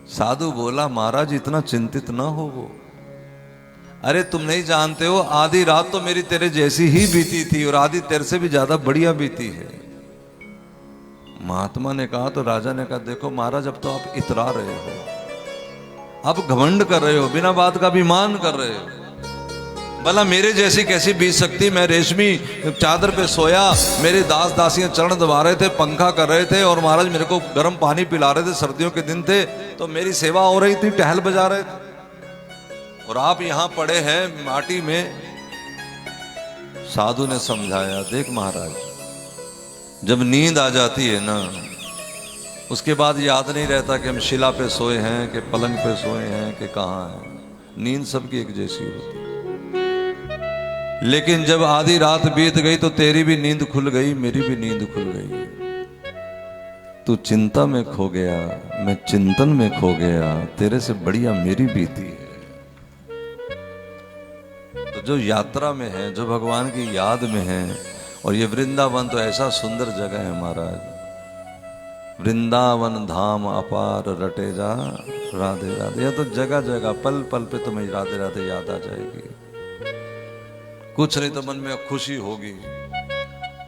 साधु बोला, महाराज इतना चिंतित ना हो वो, अरे तुम नहीं जानते हो, आधी रात तो मेरी तेरे जैसी ही बीती थी, और आधी तेरे से भी ज्यादा बढ़िया बीती है। महात्मा ने कहा, तो राजा ने कहा, देखो महाराज अब तो आप इतरा रहे हो, आप घमंड कर रहे हो, बिना बात का अभिमान कर रहे हो। भला मेरे जैसी कैसी बीत सकती, मैं रेशमी चादर पे सोया, मेरे दास दासियां चरण दबा रहे थे, पंखा कर रहे थे, और महाराज मेरे को गर्म पानी पिला रहे थे, सर्दियों के दिन थे तो मेरी सेवा हो रही थी, टहल बजा रहे थे, और आप यहां पड़े हैं माटी में। साधु ने समझाया, देख महाराज, जब नींद आ जाती है ना, उसके बाद याद नहीं रहता कि हम शिला पे सोए हैं कि पलंग पे सोए हैं कि कहाँ हैं। नींद सबकी एक जैसी होती है, लेकिन जब आधी रात बीत गई तो तेरी भी नींद खुल गई, मेरी भी नींद खुल गई। तू चिंता में खो गया, मैं चिंतन में खो गया, तेरे से बढ़िया मेरी बीती है। तो जो यात्रा में है, जो भगवान की याद में है, और ये वृंदावन तो ऐसा सुंदर जगह है महाराज, वृंदावन धाम अपार रटे जा राधे राधे। यह तो जगह जगह पल पल पे तुम्हें राधे राधे याद आ जाएगी। कुछ नहीं तो मन में खुशी होगी।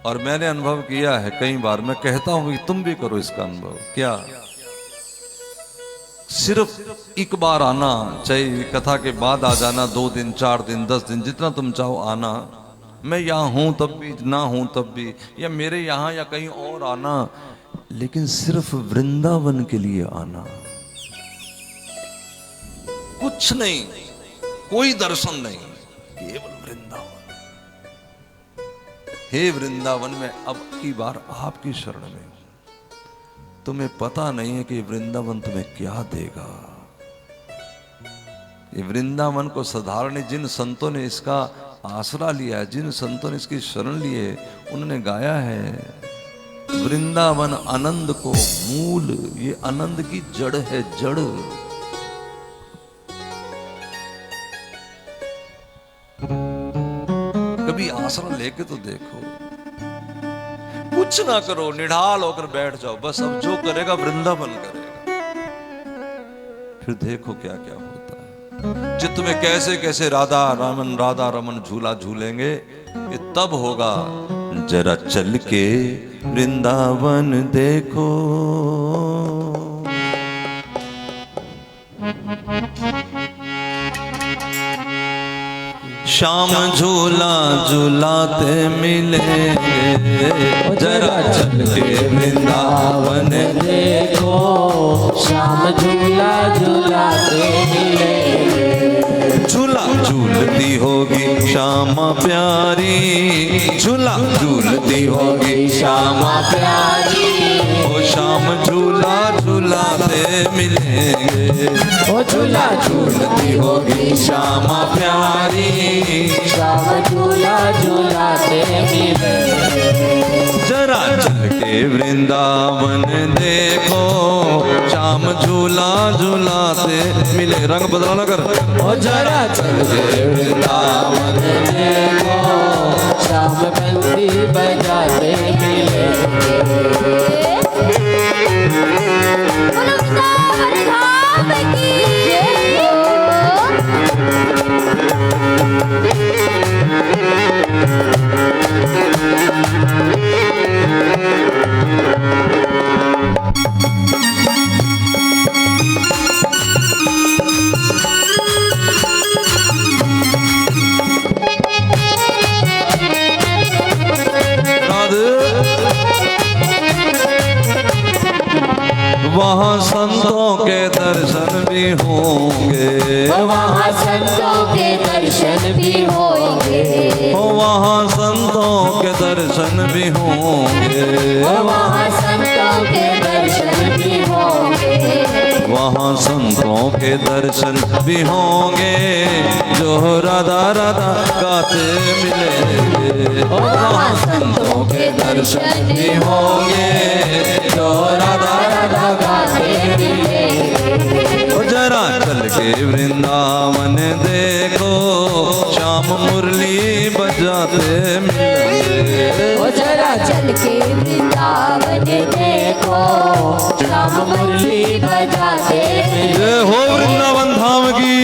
और मैंने अनुभव किया है कई बार, मैं कहता हूं कि तुम भी करो इसका अनुभव। क्या? सिर्फ एक बार आना, चाहे कथा के बाद आ जाना, 2 दिन 4 दिन 10 दिन जितना तुम चाहो आना, मैं यहाँ हूं तब भी, ना हूं तब भी, या मेरे यहाँ या कहीं और आना, लेकिन सिर्फ वृंदावन के लिए आना, कुछ नहीं, कोई दर्शन नहीं, केवल वृंदावन। हे वृंदावन, में अब की बार आपकी शरण में हूं। तुम्हें पता नहीं है कि वृंदावन तुम्हें क्या देगा। ये वृंदावन को साधारण, जिन संतों ने इसका आसरा लिया है, जिन संतों ने इसकी शरण ली है, उन्होंने गाया है वृंदावन आनंद को मूल, ये आनंद की जड़ है, जड़। कभी आसरा लेके तो देखो, कुछ ना करो, निढाल होकर बैठ जाओ, बस अब जो करेगा वृंदावन करेगा, फिर देखो क्या क्या होता है। चित्त में कैसे कैसे राधा रमन झूला झूलेंगे, ये तब होगा जरा चल के वृंदावन देखो। श्याम झूला झूलाते मिलेंगे, जरा चल के वृंदावन देखो। श्याम झूला झूलाते मिलेंगे, झूला झूलती होगी श्यामा प्यारी, झूला झूलती होगी श्यामा प्यारी। ओ श्याम झूला झूलाते मिलेंगे, ओ झूला झूलती होगी श्यामा प्यारी, श्याम झूला झूलाते मिलेंगे। जरा चल के वृंदावन देखो, श्याम झूला झूलाते मिले। रंग बदलाना कर। ओ जरा चल के वृंदावन देखो, श्याम बंसी बजाते मिलेंगे। वहाँ संतों के दर्शन भी होंगे, वहाँ संतों के दर्शन भी होंगे, वहाँ संतों के दर्शन भी होंगे, वहाँ संतों के दर्शन भी होंगे, वहाँ संतों के दर्शन भी होंगे, जो राधा राधा गाते मिलेंगे। वहाँ संतों के दर्शन भी होंगे, जो राधा राधा गाते मिलेंगे। जरा चल के वृंदावन देखो, श्याम मुरली बजाते मिलेंगे। ओ जरा चल के वृंदावन देखो, श्याम मुरली बजाते मिलेंगे। जय हो वृंदावन धाम की।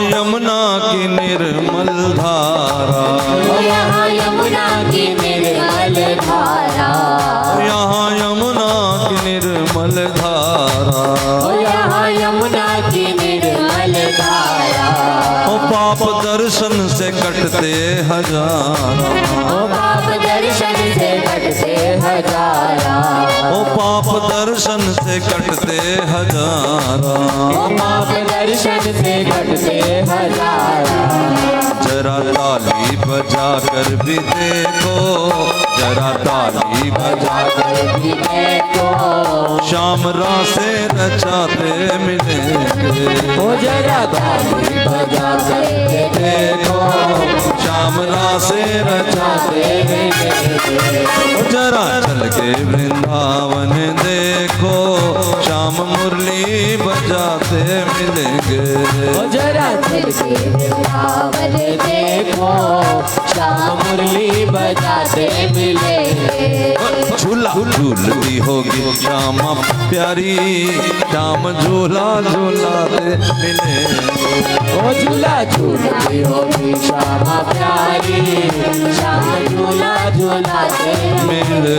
यमुना की निर्मल धारा, यहाँ यमुना की निर्मल धारा, यहाँ यमुना की निर्मल धारा, यहाँ यमुना की निर्मल धारा। ओ पाप दर्शन से कटते हजारा, ओ पाप दर्शन से कटते हजारा, ओ पाप दर्शन से कटते हजारा, ओ पाप दर्शन से कटते हजारा। जरा ताली बजा कर भी देखो, जरा ताली बजा कर भी देखो, श्याम रासे रचाते मिलेंगे। ओ जरा ताली बजा कर देखो श्याम श्याम रासे रचाते मिलेंगे। जरा चल के वृंदावन देखो श्याम मुरली बजाते मिलेंगे। जरा चल के वृंदावन देखो श्याम मुरली बजाते मिलेंगे। झूला झूलती होगी श्यामा प्यारी श्याम झूला झूलाते मिलेंगे। ओ झूला झूलती होगी श्यामा प्यारी श्याम झूला झूलाते मेरे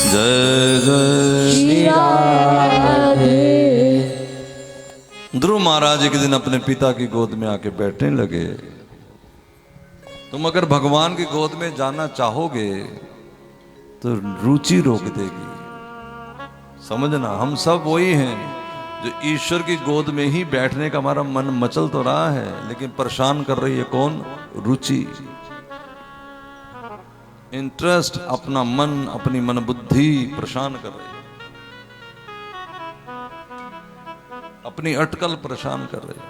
जय जय श्री राधे। ध्रुव महाराज एक दिन अपने पिता की गोद में आके बैठने लगे। तुम अगर भगवान की गोद में जाना चाहोगे तो रुचि रोक देगी। समझना, हम सब वही हैं जो ईश्वर की गोद में ही बैठने का हमारा मन मचल तो रहा है, लेकिन परेशान कर रही है कौन? रुचि, इंटरेस्ट, अपना मन, अपनी मन बुद्धि परेशान कर रही है, अपनी अटकल परेशान कर रही है।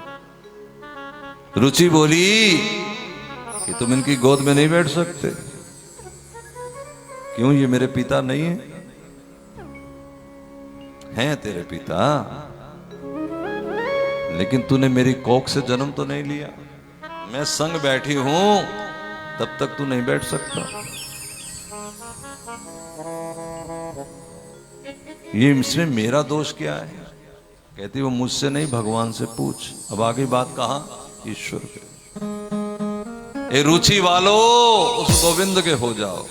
रुचि बोली कि तुम इनकी गोद में नहीं बैठ सकते। क्यों? ये मेरे पिता नहीं है? हैं तेरे पिता, लेकिन तूने मेरी कोख से जन्म तो नहीं लिया। मैं संग बैठी हूं तब तक तू नहीं बैठ सकता। ये इसमें मेरा दोष क्या है? कहती वो मुझसे नहीं, भगवान से पूछ। अब आगे बात कहां? ईश्वर के। ए रुचि वालों, उस गोविंद के हो जाओ।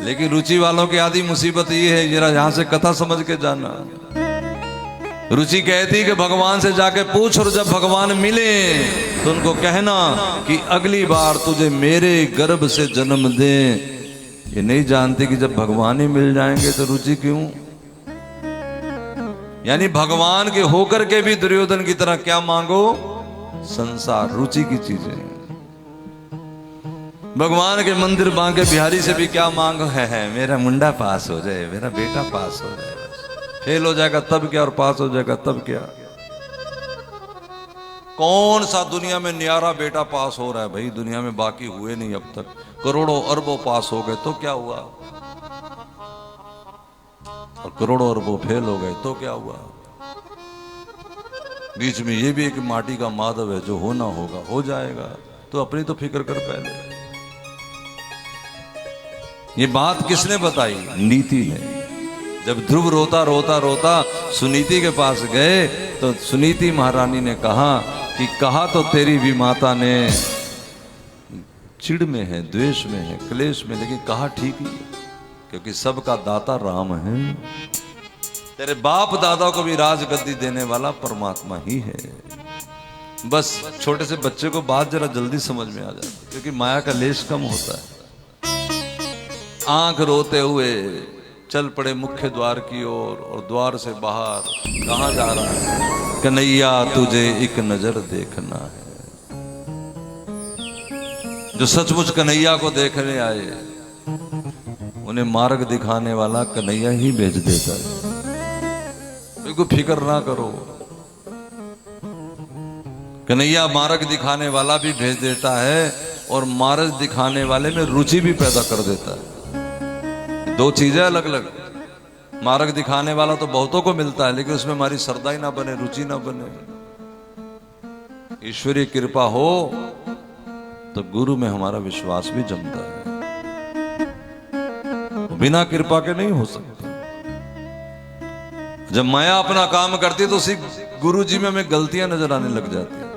लेकिन रुचि वालों की आधी मुसीबत ये है, जरा यहां से कथा समझ के जाना। रुचि कहती कि भगवान से जाके पूछ, और जब भगवान मिले तो उनको कहना कि अगली बार तुझे मेरे गर्भ से जन्म दे। ये नहीं जानती कि जब भगवान ही मिल जाएंगे तो रुचि क्यों? यानी भगवान के होकर के भी दुर्योधन की तरह क्या मांगो? संसार, रुचि की चीजें। भगवान के मंदिर बांके बिहारी से भी क्या मांगो? है मेरा मुंडा पास हो जाए, मेरा बेटा पास हो जाए। फेल हो जाएगा तब क्या, और पास हो जाएगा तब क्या? कौन सा दुनिया में न्यारा बेटा पास हो रहा है भाई? दुनिया में बाकी हुए नहीं अब तक। करोड़ों अरबों पास हो गए तो क्या हुआ? और करोड़ों अरबों फेल हो गए तो क्या हुआ? बीच में ये भी एक माटी का माधव है, जो होना होगा हो जाएगा। तो अपनी तो फिक्र कर पहले। ये बात किसने बताई? नीति ने। जब ध्रुव रोता रोता रोता सुनीति के पास गए तो सुनीति महारानी ने कहा कि कहा तो तेरी भी माता ने चिढ़ में है, द्वेष में है, क्लेश में, लेकिन कहा ठीक ही, क्योंकि सबका दाता राम है। तेरे बाप दादा को भी राजगद्दी देने वाला परमात्मा ही है। बस छोटे से बच्चे को बात जरा जल्दी समझ में आ जाती, क्योंकि माया का लेश कम होता है। आंख रोते हुए चल पड़े मुख्य द्वार की ओर, और द्वार से बाहर कहां जा रहा है? कन्हैया तुझे एक नजर देखना है। जो सचमुच कन्हैया को देखने आए उन्हें मार्ग दिखाने वाला कन्हैया ही भेज देता है। कोई फिक्र ना करो, कन्हैया मार्ग दिखाने वाला भी भेज देता है, और मार्ग दिखाने वाले में रुचि भी पैदा कर देता है। दो चीजें अलग अलग। मार्ग दिखाने वाला तो बहुतों को मिलता है, लेकिन उसमें हमारी श्रद्धा ही ना बने, रुचि ना बने। ईश्वरीय कृपा हो तो गुरु में हमारा विश्वास भी जमता है। बिना कृपा के नहीं हो सकता। जब माया अपना काम करती तो उसी गुरु जी में हमें गलतियां नजर आने लग जाती है,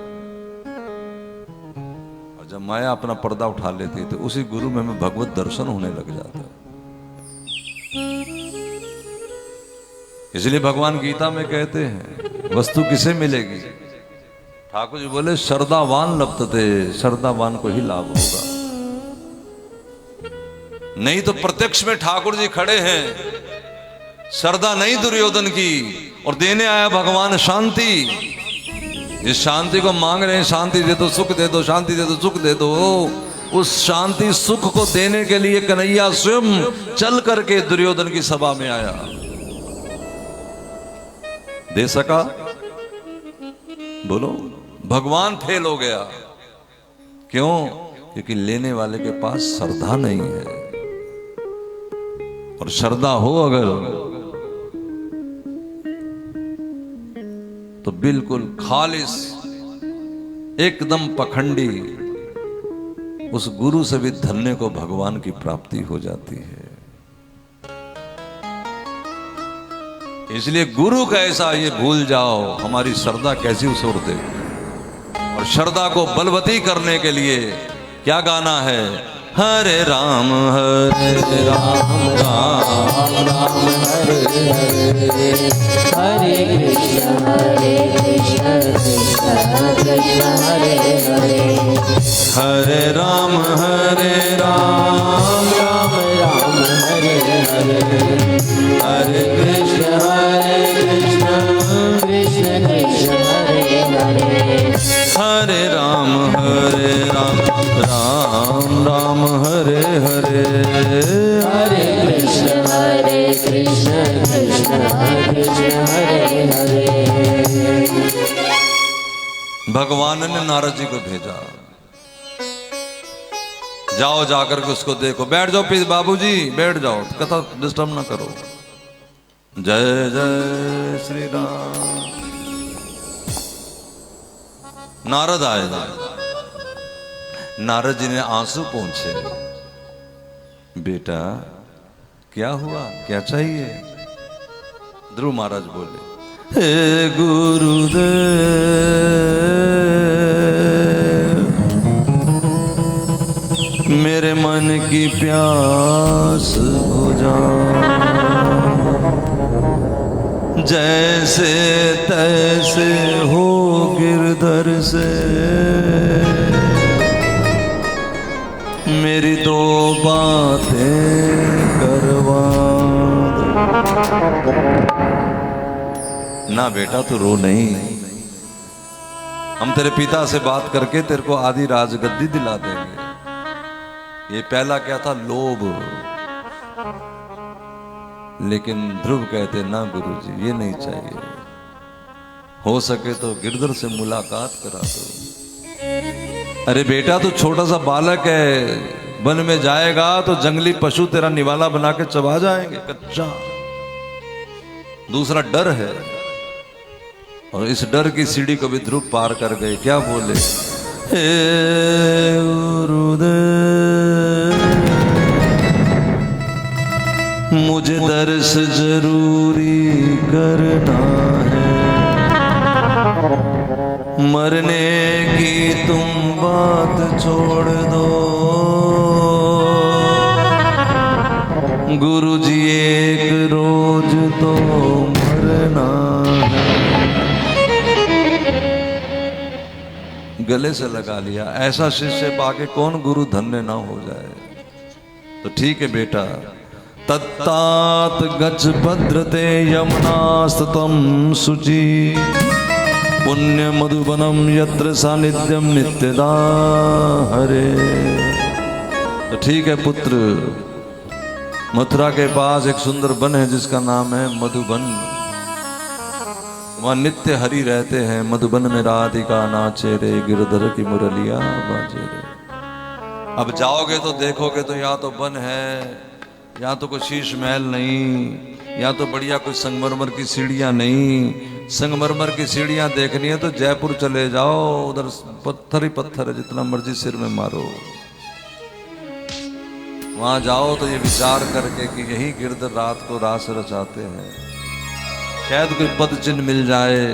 और जब माया अपना पर्दा उठा लेती है तो उसी गुरु में हमें भगवत दर्शन होने लग जाता है। इसलिए भगवान गीता में कहते हैं वस्तु किसे मिलेगी? ठाकुर जी बोले श्रद्धावान लप्तते, श्रद्धावान को ही लाभ होगा। नहीं तो प्रत्यक्ष में ठाकुर जी खड़े हैं, श्रद्धा नहीं दुर्योधन की, और देने आया भगवान शांति। जिस शांति को मांग रहे हैं, शांति दे दो, सुख दे दो, शांति दे दो, सुख दे दो, उस शांति सुख को देने के लिए कन्हैया स्वयं चल करके दुर्योधन की सभा में आया। दे सका? बोलो, भगवान फेल हो गया। क्यों? क्योंकि लेने वाले के पास श्रद्धा नहीं है। और श्रद्धा हो अगर तो बिल्कुल खालिस, एकदम पखंडी, उस गुरु से भी धन्य को भगवान की प्राप्ति हो जाती है। इसलिए गुरु का ऐसा ये भूल जाओ, हमारी श्रद्धा कैसी उसोर दे। और श्रद्धा को बलवती करने के लिए क्या गाना है? हरे राम राम राम हरे हरे, हरे कृष्ण कृष्ण कृष्ण हरे हरे, हरे राम राम राम हरे हरे, हरे कृष्ण कृष्ण कृष्ण हरे हरे, हरे राम राम राम हरे हरे, हरे कृष्ण कृष्ण कृष्ण हरे हरे। भगवान ने नारद जी को भेजा, जाओ जाकर के उसको देखो। बैठ जाओ प्लीज बाबूजी, बैठ जाओ, कथा डिस्टर्ब ना करो। जय जय श्री राम। नारद आए। नारद जी ने आंसू पोंछे। बेटा क्या हुआ, क्या चाहिए? ध्रुव महाराज बोले, हे गुरुदेव, मेरे मन की प्यास बुझा, जैसे तैसे हो गिरधर से मेरी दो बातें करवा दो। ना बेटा तू रो नहीं, हम तेरे पिता से बात करके तेरे को आधी राजगद्दी दिला देंगे। ये पहला क्या था? लोभ। लेकिन ध्रुव कहते ना गुरुजी ये नहीं चाहिए, हो सके तो गिरधर से मुलाकात करा दो। अरे बेटा तू छोटा सा बालक है, वन में जाएगा तो जंगली पशु तेरा निवाला बना के चबा जाएंगे, कच्चा। दूसरा डर है, और इस डर की सीढ़ी को भी ध्रुव पार कर गए। क्या बोले? हे गुरुदेव, मुझे दर्श जरूरी करना है, मरने की तुम बात छोड़ दो, गुरुजी एक रोज तो मरना है। गले से लगा लिया। ऐसा शिष्य पाके कौन गुरु धन्य ना हो जाए। तो ठीक है बेटा। तत्तात गच्छ भद्रते यमुनास्ततं शुचि, पुण्य मधुबनम यत्र सानिध्यम नित्यदा हरे। तो ठीक है पुत्र, मथुरा के पास एक सुंदर वन है जिसका नाम है मधुबन। वहाँ नित्य हरि रहते हैं। मधुबन में राधिका नाचे रे, गिरधर की मुरलिया बाजे रे। अब जाओगे तो देखोगे तो यहाँ तो वन है, यहाँ तो कोई शीश महल नहीं, यहाँ तो बढ़िया कोई संगमरमर की सीढ़ियाँ नहीं। संगमरमर की सीढ़ियाँ देखनी है तो जयपुर चले जाओ, उधर पत्थर ही पत्थर है, जितना मर्जी सिर में मारो। वहां जाओ तो ये विचार करके कि यही गिरधर रात को रास रचाते हैं, शायद कोई पद चिन्ह मिल जाए।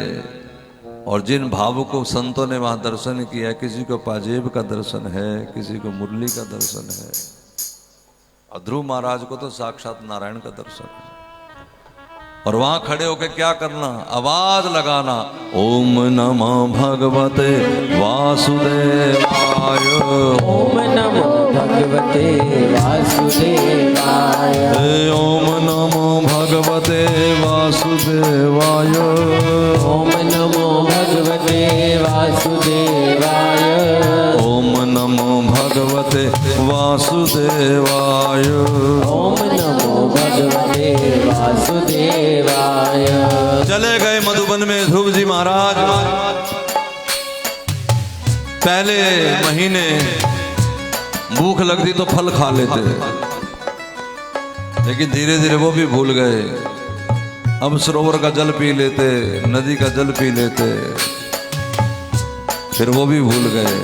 और जिन भावुकों संतों ने वहां दर्शन किया, किसी को पाजेब का दर्शन है, किसी को मुरली का दर्शन है, और ध्रुव महाराज को तो साक्षात नारायण का दर्शन है। और वहां खड़े होकर क्या करना? आवाज लगाना, ओम नमो भगवते वासुदेवाय, ओम नमो भगवते वासुदेवाय, ओम नमो भगवते वासुदेवाय, ओम नमो भगवते वासुदेवाय, ओम नमो भगवते वासुदेवाय, ओम नमो भगवते वासुदेवाय। चले गए मधुबन में ध्रुव जी महाराज। पहले महीने भूख लगती तो फल खा लेते, लेकिन धीरे धीरे वो भी भूल गए। अब सरोवर का जल पी लेते, नदी का जल पी लेते, फिर वो भी भूल गए।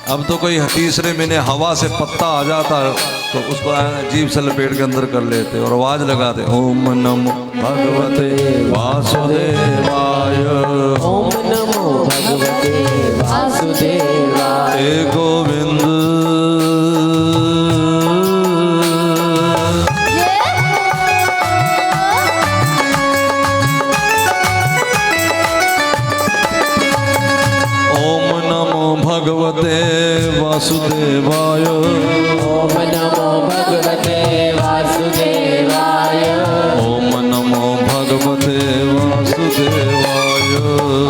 अब तो कोई तीसरे महीने हवा से पत्ता आ जाता तो उसको जीभ से लपेट के अंदर कर लेते और आवाज लगाते, ओम नमो भगवते वासुदेवाय, ओम नमो भगवते वासुदेवाय। हे गोविंद भगवते वासुदेवाय, ओम नमो भगवते वासुदेवाय, ओम नमो भगवते वासुदेवाय,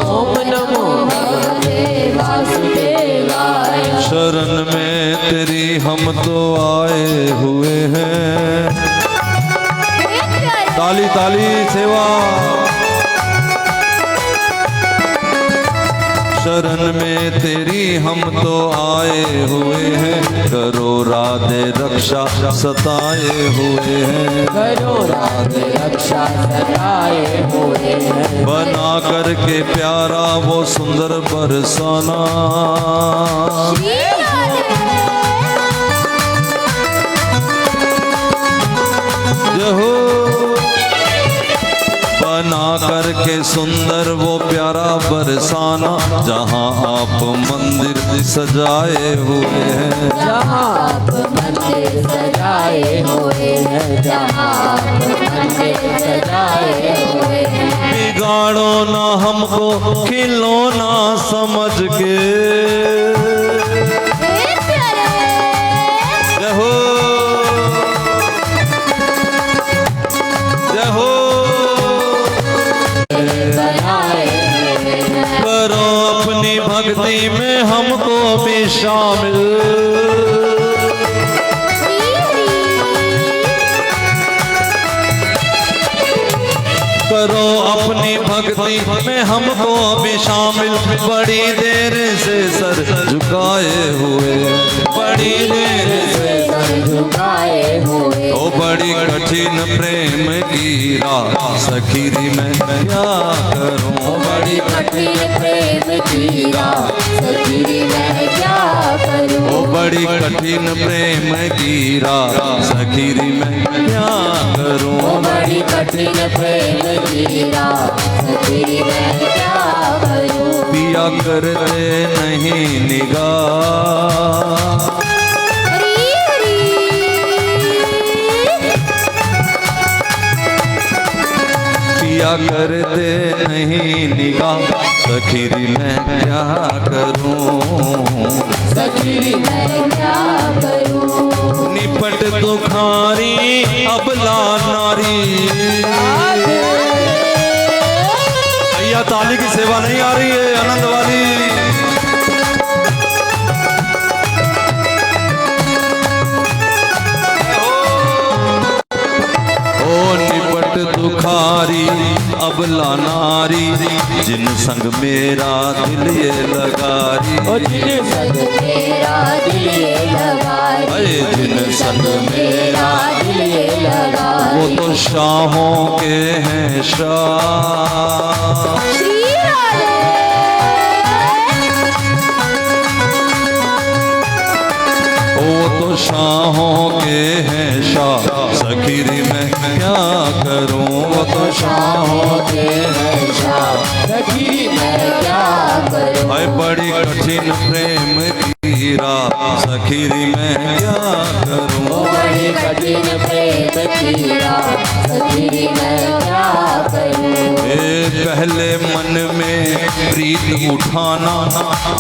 ओम नमो भगवते वासुदेवाय। शरण में तेरी हम तो आए हुए हैं। ताली ताली सेवा। शरण में तेरी हम तो आए हुए हैं, करो राधे रक्षा सताए हुए हैं, करो राधे रक्षा सताए हुए हैं। बना करके प्यारा वो सुंदर बरसाना, जय हो। बना करके सुंदर वो प्यारा बरसाना, जहाँ आप मंदिर सजाए हुए हैं, जहाँ आप मंदिर सजाए हुए हैं, जहाँ आप मंदिर सजाए हुए हैं। बिगाड़ो ना हमको खिलौना समझ के, जय हो जय हो। करो अपनी भक्ति में हमको भी शामिल, करो अपनी भक्ति में हमको भी शामिल। बड़ी देर से सर झुकाए हुए, बड़ी देर से सर झुकाए हुए। ओ बड़ी कठिन प्रेम की राह सखीरी मैं क्या करूं, बड़ी कठिन प्रेम की राह सखीरी मैं क्या करूं। ओ बड़ी कठिन प्रेम की राह सखीरी मैं क्या करूं, बड़ी कठिन प्रेम की राह सखीरी मैं क्या करूं। पिया करते नहीं निगाह, पिया करते नहीं निगाह, सखीरी मैं क्या करूं, सखीरी मैं क्या करूं। निपट दुखारी अबला नारी। भैया ताली की सेवा नहीं आ रही है, आनंद वाली। ओ निपट दुखारी अबला नारी, जिन संग मेरा दिल ये लगारी, जिन संग मेरा दिल ये लगारी, अरे जिन संग मेरा दिल ये लगारी। वो तो शाहों के हैं शाह, वो तो शाहों के हैं शाह, सखीरी मैं क्या करूं, वो तो शाहों के हैं शाह, सखीरी मैं क्या करूं। है बड़ी कठिन प्रेम की राह, सखीरी मैं क्या करूं, बड़ी कठिन प्रेम की राह सखीरी मैं क्या करूं। पहले मन में प्रीत उठाना,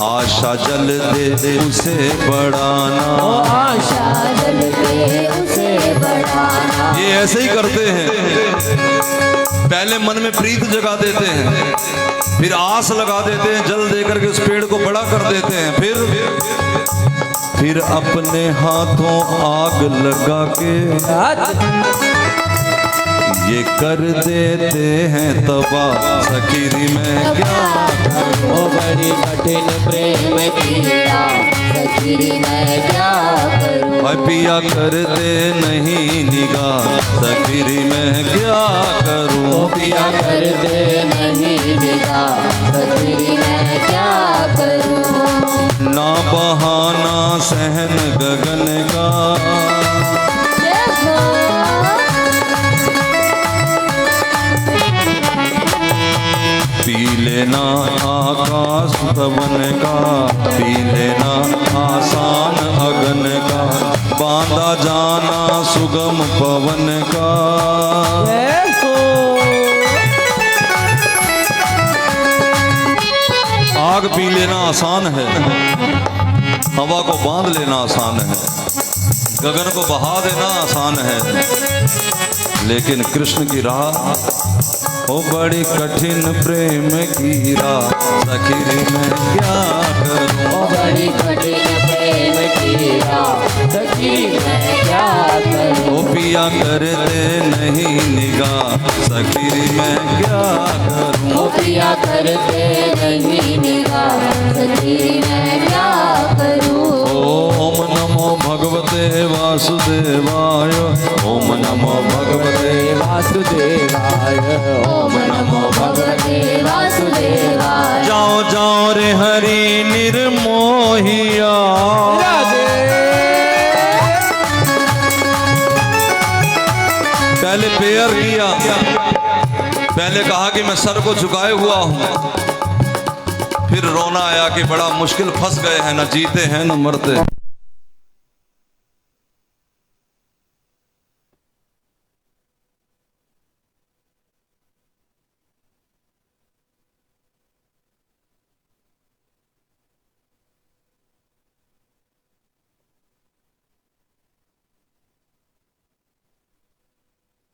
आशा जल दे उसे बढ़ाना, आशा जल दे उसे बढ़ाना। ये ऐसे ही करते हैं। पहले मन में प्रीत जगा देते हैं, फिर आस लगा देते हैं, जल देकर के उस पेड़ को बड़ा कर देते हैं, फिर अपने हाथों आग लगा के ये कर देते हैं तबाह, सखीरी में क्या करूं। ओ बड़ी कठिन प्रेम की राह, सखीरी मैं क्या करूं। हाय पिया करते नहीं निगाह, सखीरी में क्या करूं। ओ पिया करते नहीं निगाह, सखीरी मैं क्या करूं। ना बहाना सहन गगन का, पी लेना आकाश पवन का, पी लेना आसान अगन का, बांधा जाना सुगम पवन का। आग पी लेना आसान है, हवा को बांध लेना आसान है, गगन को बहा देना आसान है, लेकिन कृष्ण की राह ओ बड़ी कठिन प्रेम की राह, सखीरी मैं क्या करूं। ओ बड़ी कठिन प्रेम की राह, सखीरी मैं क्या करूं। ओ पिया करते नहीं निगाह, सखीरी मैं क्या करूं। ओ पिया करते नहीं निगाह, सखीरी मैं क्या करूं। ओम नमो भगवते वासुदेवाय, ओम नमो भगवते वासुदेवाय, ओम नमो भगवते वासुदेवाय। जाओ जाओ रे हरि निर्मोहिया, पहले प्रेयर किया, पहले कहा कि मैं सर को झुकाए हुआ हूं, फिर रोना आया कि बड़ा मुश्किल फंस गए हैं, न जीते हैं न मरते।